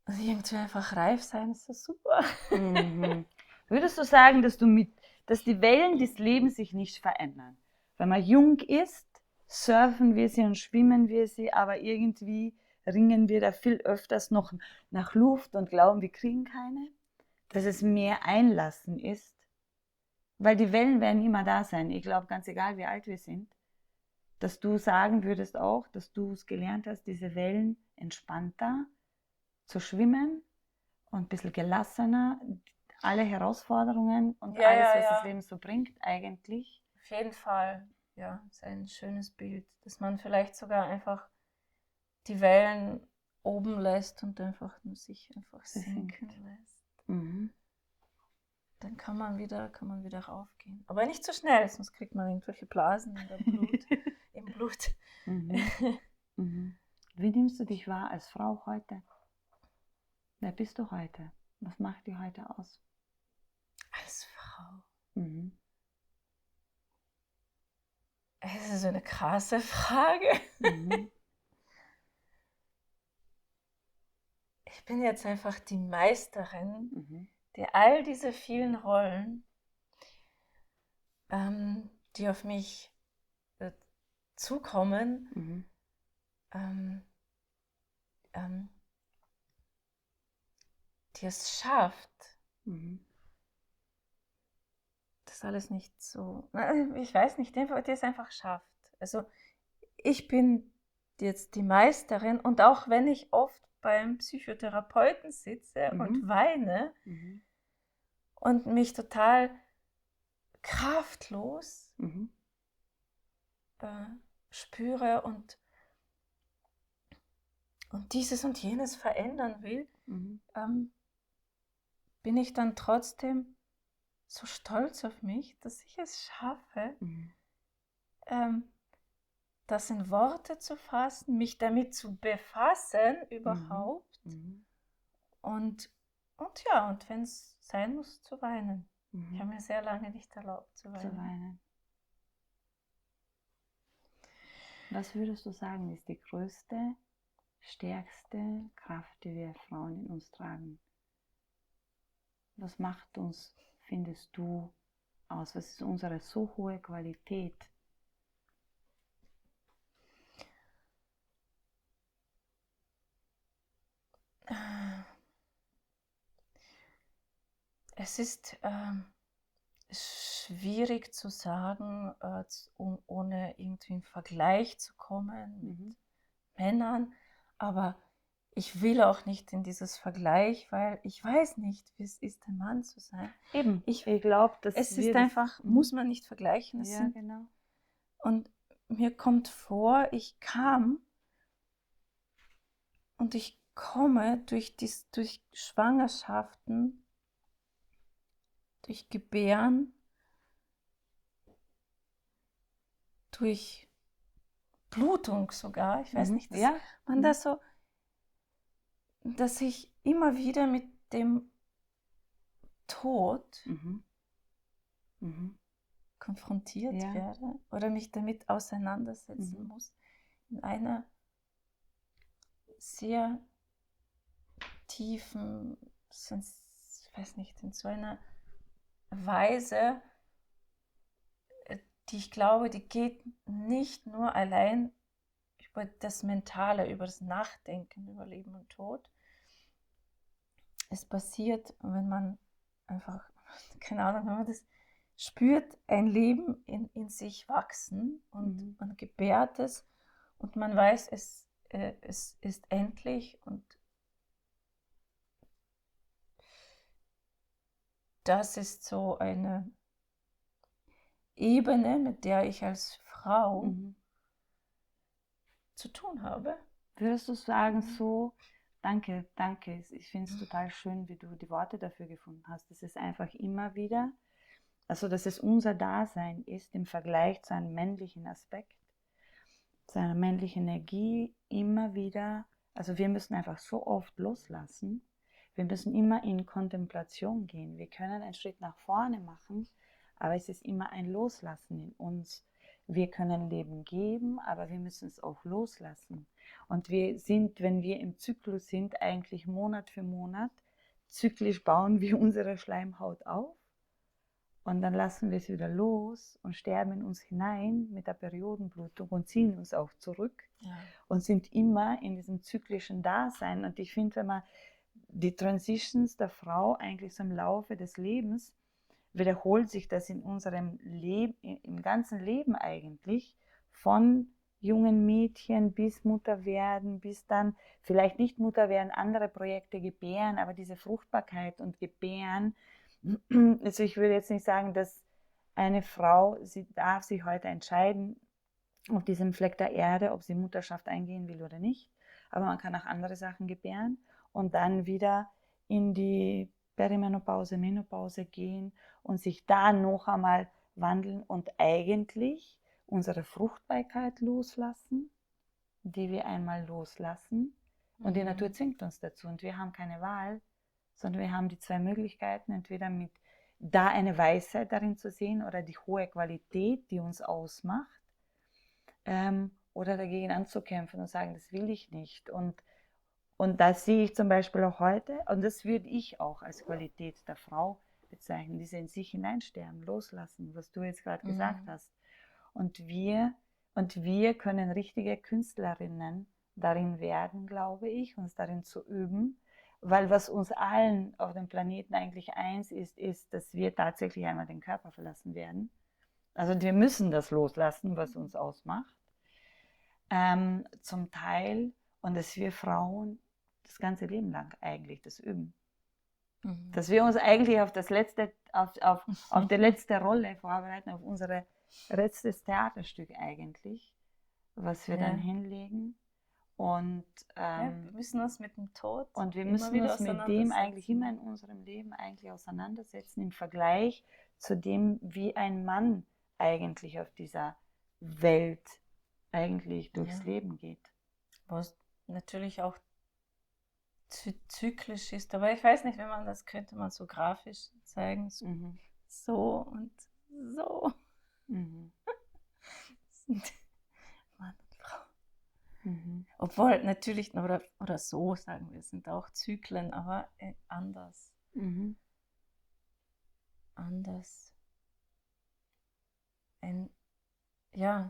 Speaker 2: Also irgendwie einfach reif sein ist so super.
Speaker 1: Mhm. Würdest du sagen, dass die Wellen des Lebens sich nicht verändern? Wenn man jung ist, surfen wir sie und schwimmen wir sie, aber irgendwie ringen wir da viel öfters noch nach Luft und glauben, wir kriegen keine. Dass es mehr Einlassen ist, weil die Wellen werden immer da sein. Ich glaube, ganz egal, wie alt wir sind, dass du sagen würdest auch, dass du es gelernt hast, diese Wellen entspannter zu schwimmen und ein bisschen gelassener, alle Herausforderungen und
Speaker 2: Ja,
Speaker 1: alles,
Speaker 2: ja,
Speaker 1: was das
Speaker 2: ja.
Speaker 1: Leben so bringt, eigentlich.
Speaker 2: Auf jeden Fall. Ja, ist ein schönes Bild, dass man vielleicht sogar einfach die Wellen oben lässt und einfach nur sich einfach
Speaker 1: Sie
Speaker 2: sinken
Speaker 1: sinkt.
Speaker 2: lässt.
Speaker 1: Mhm.
Speaker 2: Dann kann man wieder raufgehen. Aber nicht zu schnell, sonst kriegt man irgendwelche Blasen im Blut.
Speaker 1: Mhm. Mhm. Wie nimmst du dich wahr als Frau heute? Wer bist du heute? Was macht dir heute aus?
Speaker 2: Als Frau.
Speaker 1: Mhm.
Speaker 2: Es ist so eine krasse Frage.
Speaker 1: Mhm.
Speaker 2: Ich bin jetzt einfach die Meisterin,
Speaker 1: Mhm.
Speaker 2: die all diese vielen Rollen, die auf mich zukommen,
Speaker 1: Mhm.
Speaker 2: ähm, ähm, die es schafft,
Speaker 1: Mhm.
Speaker 2: das alles nicht so, ich weiß nicht, die es einfach schafft. Also ich bin jetzt die Meisterin und auch wenn ich oft beim Psychotherapeuten sitze und
Speaker 1: Mhm.
Speaker 2: weine
Speaker 1: Mhm.
Speaker 2: und mich total kraftlos
Speaker 1: Mhm.
Speaker 2: äh, spüre und dieses und jenes verändern will,
Speaker 1: Mhm.
Speaker 2: bin ich dann trotzdem so stolz auf mich, dass ich es schaffe,
Speaker 1: Mhm.
Speaker 2: das in Worte zu fassen, mich damit zu befassen
Speaker 1: Mhm.
Speaker 2: überhaupt
Speaker 1: Mhm.
Speaker 2: und, und wenn es sein muss, zu weinen. Ich
Speaker 1: Mhm.
Speaker 2: habe mir sehr lange nicht erlaubt zu
Speaker 1: Zu
Speaker 2: weinen.
Speaker 1: weinen. Was würdest du sagen, ist die größte, stärkste Kraft, die wir Frauen in uns tragen? Was macht uns, findest du, aus? Was ist unsere so hohe Qualität?
Speaker 2: Es ist schwierig zu sagen, ohne irgendwie in Vergleich zu kommen mit
Speaker 1: Mhm.
Speaker 2: Männern, aber ich will auch nicht in dieses Vergleich, weil ich weiß nicht, wie es ist, ein Mann zu sein.
Speaker 1: Eben, ich glaube, dass
Speaker 2: Es
Speaker 1: wir
Speaker 2: ist
Speaker 1: das.
Speaker 2: einfach, muss man nicht vergleichen.
Speaker 1: Ja, genau.
Speaker 2: Und mir kommt vor, ich kam und ich komme durch Schwangerschaften, durch Gebären, durch Blutung sogar. Ich weiß
Speaker 1: Mhm.
Speaker 2: nicht, dass
Speaker 1: Ja.
Speaker 2: man
Speaker 1: Mhm.
Speaker 2: das so, dass ich immer wieder mit dem Tod
Speaker 1: Mhm. Mhm.
Speaker 2: konfrontiert
Speaker 1: Ja.
Speaker 2: werde oder mich damit auseinandersetzen
Speaker 1: Mhm.
Speaker 2: muss. In einer sehr tiefen, ich weiß nicht, in so einer Weise, die ich glaube, die geht nicht nur allein über das Mentale, über das Nachdenken über Leben und Tod. Es passiert, wenn man einfach, keine Ahnung, wenn man das spürt, ein Leben in sich wachsen und
Speaker 1: Mhm.
Speaker 2: man gebärt es und man weiß, es ist endlich und das ist so eine Ebene, mit der ich als Frau
Speaker 1: Mhm.
Speaker 2: zu tun habe.
Speaker 1: Würdest du sagen, so, danke, danke, ich finde es total schön, wie du die Worte dafür gefunden hast. Das ist einfach immer wieder, also dass es unser Dasein ist im Vergleich zu einem männlichen Aspekt, zu einer männlichen Energie immer wieder, also wir müssen einfach so oft loslassen, Wir müssen immer in Kontemplation gehen. Wir können einen Schritt nach vorne machen, aber es ist immer ein Loslassen in uns. Wir können Leben geben, aber wir müssen es auch loslassen. Und wir sind, wenn wir im Zyklus sind, eigentlich Monat für Monat, zyklisch bauen wir unsere Schleimhaut auf und dann lassen wir es wieder los und sterben in uns hinein mit der Periodenblutung und ziehen uns auch zurück und sind immer in diesem zyklischen Dasein. Und ich finde, wenn man die Transitions der Frau eigentlich so im Laufe des Lebens, wiederholt sich das in unserem Leben, im ganzen Leben eigentlich, von jungen Mädchen bis Mutter werden, bis dann vielleicht nicht Mutter werden, andere Projekte gebären, aber diese Fruchtbarkeit und Gebären, also ich würde jetzt nicht sagen, dass eine Frau, sie darf sich heute entscheiden, auf diesem Fleck der Erde, ob sie Mutterschaft eingehen will oder nicht, aber man kann auch andere Sachen gebären und dann wieder in die Perimenopause, Menopause gehen und sich da noch einmal wandeln und eigentlich unsere Fruchtbarkeit loslassen, die wir einmal loslassen. Und die Natur zwingt uns dazu und wir haben keine Wahl, sondern wir haben die zwei Möglichkeiten, entweder mit da eine Weisheit darin zu sehen oder die hohe Qualität, die uns ausmacht, oder dagegen anzukämpfen und sagen, das will ich nicht. Und das sehe ich zum Beispiel auch heute, und das würde ich auch als Qualität der Frau bezeichnen, diese in sich hineinsterben, loslassen, was du jetzt gerade gesagt hast. Und wir können richtige Künstlerinnen darin werden, glaube ich, uns darin zu üben, weil was uns allen auf dem Planeten eigentlich eins ist, dass wir tatsächlich einmal den Körper verlassen werden. Also wir müssen das loslassen, was uns ausmacht, zum Teil, und dass wir Frauen das ganze Leben lang eigentlich das üben. Dass wir uns eigentlich auf das letzte, auf die letzte Rolle vorbereiten, auf unser letztes Theaterstück eigentlich, was wir dann hinlegen. Und
Speaker 2: wir müssen uns mit dem Tod
Speaker 1: und wir müssen uns mit dem eigentlich immer in unserem Leben eigentlich auseinandersetzen, im Vergleich zu dem, wie ein Mann eigentlich auf dieser Welt eigentlich durchs Leben geht.
Speaker 2: Was natürlich auch zyklisch ist, aber ich weiß nicht, wenn man das könnte man so grafisch zeigen, so und so. Sind Mann und Frau. Obwohl natürlich, oder so sagen wir, sind auch Zyklen, aber anders. Anders.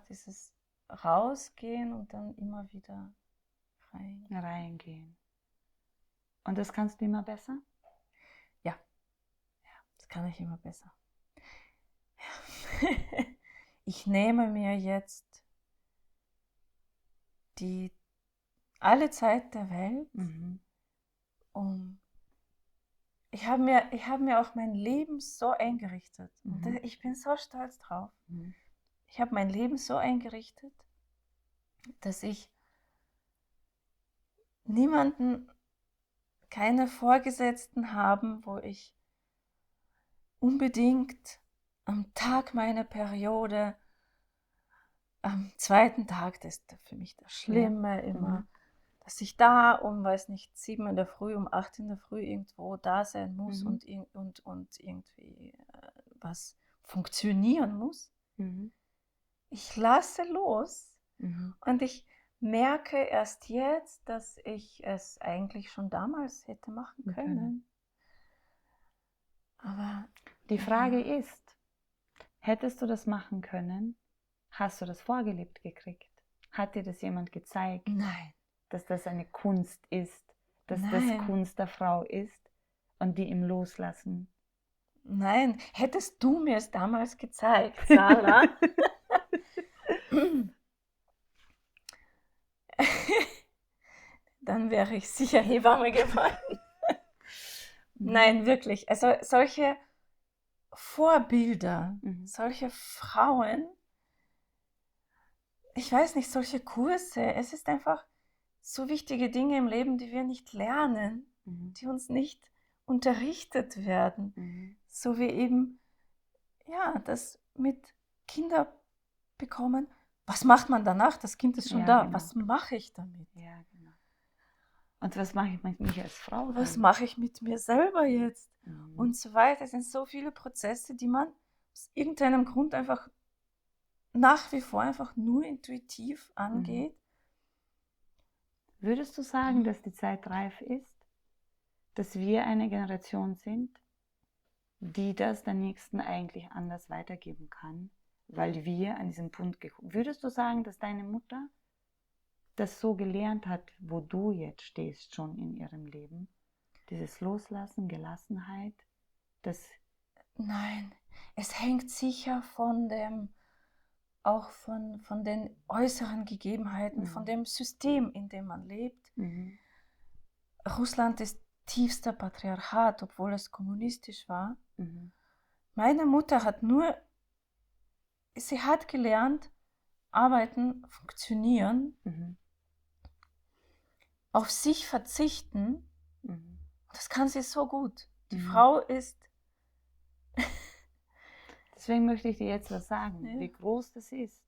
Speaker 2: Dieses Rausgehen und dann immer wieder
Speaker 1: reingehen. Und das kannst du immer besser?
Speaker 2: Ja, das kann ich immer besser. Ich nehme mir jetzt alle Zeit der Welt, ich habe mir auch mein Leben so eingerichtet und ich bin so stolz drauf. Ich habe mein Leben so eingerichtet, dass ich keine Vorgesetzten haben, wo ich unbedingt am Tag meiner Periode, am zweiten Tag, das ist für mich das Schlimme immer, dass ich da um, 7 in der Früh, um 8 in der Früh irgendwo da sein muss und irgendwie was funktionieren muss. Ich lasse los und ich merke erst jetzt, dass ich es eigentlich schon damals hätte machen können. Aber
Speaker 1: die Frage ist, hättest du das machen können? Hast du das vorgelebt gekriegt? Hat dir das jemand gezeigt?
Speaker 2: Nein.
Speaker 1: Dass das eine Kunst ist, dass das Kunst der Frau ist und die im Loslassen.
Speaker 2: Nein, hättest du mir es damals gezeigt, Sarah, dann wäre ich sicher Hebamme geworden. Nein, wirklich. Also solche Vorbilder, solche Frauen, ich weiß nicht, solche Kurse, es ist einfach so wichtige Dinge im Leben, die wir nicht lernen, die uns nicht unterrichtet werden. So wie eben, das mit Kinder bekommen. Was macht man danach? Das Kind ist schon da. Genau. Was mache ich damit?
Speaker 1: Ja, genau. Und was mache ich mit mich als Frau dann?
Speaker 2: Was mache ich mit mir selber jetzt? Und so weiter. Es sind so viele Prozesse, die man aus irgendeinem Grund einfach nach wie vor einfach nur intuitiv angeht.
Speaker 1: Würdest du sagen, dass die Zeit reif ist, dass wir eine Generation sind, die das der Nächsten eigentlich anders weitergeben kann, weil wir an diesem Punkt gekommen sind? Würdest du sagen, dass deine Mutter das so gelernt hat, wo du jetzt stehst schon in ihrem Leben? Dieses Loslassen, Gelassenheit, das...
Speaker 2: Nein, es hängt sicher von dem, auch von den äußeren Gegebenheiten, von dem System, in dem man lebt. Russland ist tiefster Patriarchat, obwohl es kommunistisch war. Meine Mutter hat sie hat gelernt, arbeiten, funktionieren, auf sich verzichten. Das kann sie so gut. Die Frau ist...
Speaker 1: Deswegen möchte ich dir jetzt was sagen, wie groß das ist,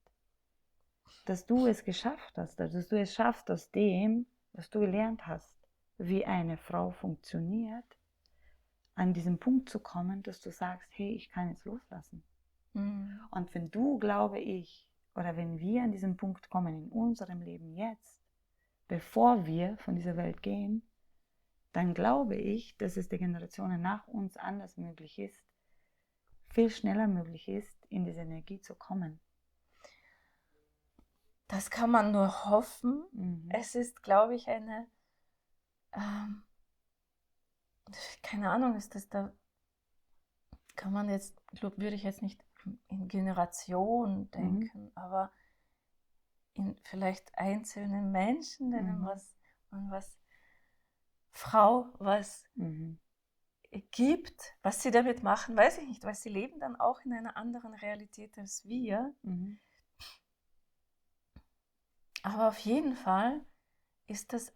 Speaker 1: dass du es geschafft hast, dass du es schaffst, aus dem, was du gelernt hast, wie eine Frau funktioniert, an diesen Punkt zu kommen, dass du sagst, hey, ich kann jetzt loslassen. Und wenn du, glaube ich, oder wenn wir an diesen Punkt kommen in unserem Leben jetzt, bevor wir von dieser Welt gehen, dann glaube ich, dass es den Generationen nach uns anders möglich ist, viel schneller möglich ist, in diese Energie zu kommen.
Speaker 2: Das kann man nur hoffen. Es ist, glaube ich, eine, keine Ahnung, ist das da, kann man jetzt, würde ich jetzt nicht in Generation denken, aber in vielleicht einzelnen Menschen, denen was Frau was gibt, was sie damit machen, weiß ich nicht, weil sie leben dann auch in einer anderen Realität als wir. Aber auf jeden Fall ist das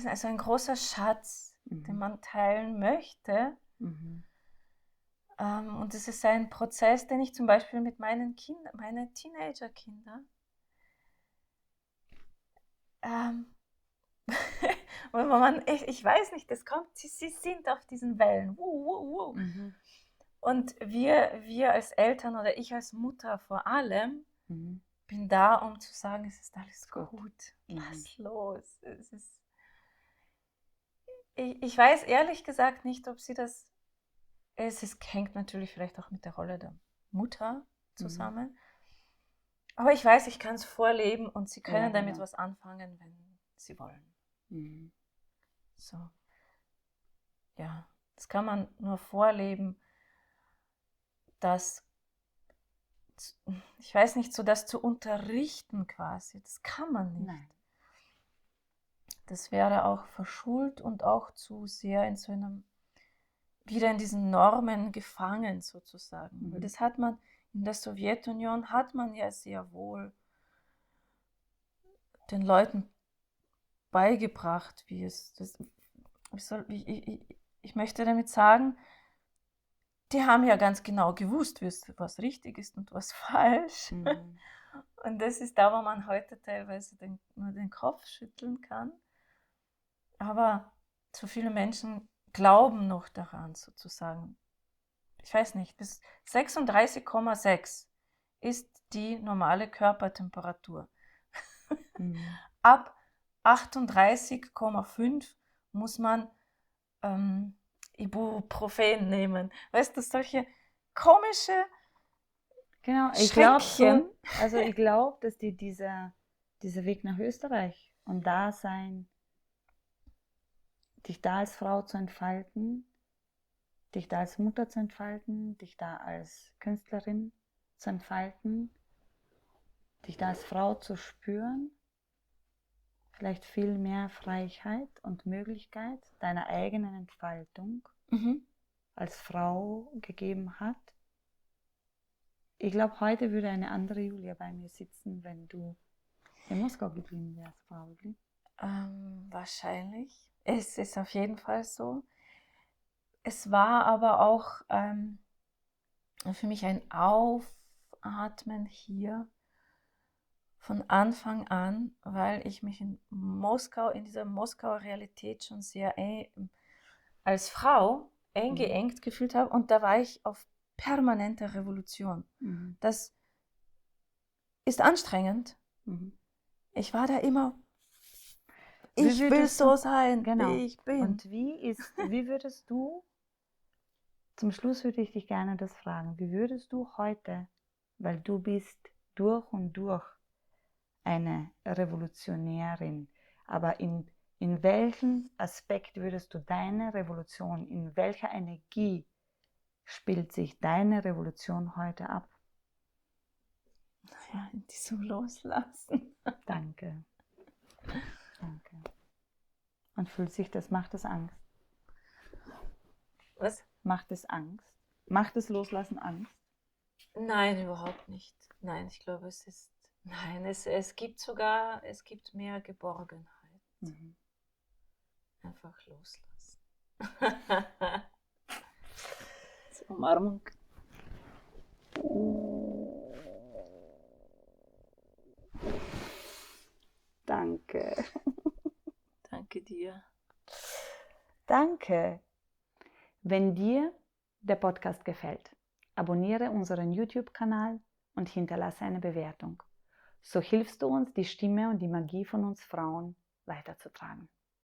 Speaker 2: also ein großer Schatz, den man teilen möchte. Und es ist ein Prozess, den ich zum Beispiel mit meinen Kindern, meine Teenager-Kinder, ich weiß nicht, das kommt, sie sind auf diesen Wellen. Und wir als Eltern oder ich als Mutter vor allem, bin da, um zu sagen, es ist alles gut. Lass los. Ich weiß ehrlich gesagt nicht, ob sie das... hängt natürlich vielleicht auch mit der Rolle der Mutter zusammen. Aber ich weiß, ich kann es vorleben und sie können damit was anfangen, wenn sie wollen. So. Ja, das kann man nur vorleben, ich weiß nicht, so das zu unterrichten quasi, das kann man nicht.
Speaker 1: Nein.
Speaker 2: Das wäre auch verschult und auch zu sehr in so einem, wieder in diesen Normen gefangen sozusagen. Weil das hat man, in der Sowjetunion hat man ja sehr wohl den Leuten beigebracht, ich möchte damit sagen, die haben ja ganz genau gewusst, was richtig ist und was falsch. Und das ist da, wo man heute teilweise nur den Kopf schütteln kann. Aber so viele Menschen glauben noch daran, sozusagen. Ich weiß nicht, bis 36,6 ist die normale Körpertemperatur. Ab 38,5 muss man Ibuprofen nehmen. Weißt du, solche komische
Speaker 1: ich glaube so, ich glaube, dass dieser Weg nach Österreich und dich da als Frau zu entfalten, dich da als Mutter zu entfalten, dich da als Künstlerin zu entfalten, dich da als Frau zu spüren, vielleicht viel mehr Freiheit und Möglichkeit deiner eigenen Entfaltung als Frau gegeben hat. Ich glaube, heute würde eine andere Julia bei mir sitzen, wenn du in Moskau geblieben wärst, probably.
Speaker 2: Wahrscheinlich. Es ist auf jeden Fall so. Es war aber auch für mich ein Aufatmen hier von Anfang an, weil ich mich in dieser Moskauer Realität schon sehr als Frau eingeengt gefühlt habe und da war ich auf permanenter Revolution. Das ist anstrengend. Ich war da immer, ich will so sein, wie ich bin.
Speaker 1: Und wie würdest du, zum Schluss würde ich dich gerne das fragen, wie würdest du heute, weil du bist durch und durch eine Revolutionärin, aber in welchem Aspekt würdest du deine Revolution, in welcher Energie spielt sich deine Revolution heute ab?
Speaker 2: Ja, in diesem Loslassen.
Speaker 1: Danke. Danke. Und fühlt sich das, macht es Angst?
Speaker 2: Was?
Speaker 1: Macht es Angst? Macht das Loslassen Angst?
Speaker 2: Nein, überhaupt nicht. Nein, ich glaube, es gibt mehr Geborgenheit. Einfach loslassen.
Speaker 1: Umarmung. Danke.
Speaker 2: Danke dir.
Speaker 1: Danke. Wenn dir der Podcast gefällt, abonniere unseren YouTube-Kanal und hinterlasse eine Bewertung. So hilfst du uns, die Stimme und die Magie von uns Frauen weiterzutragen.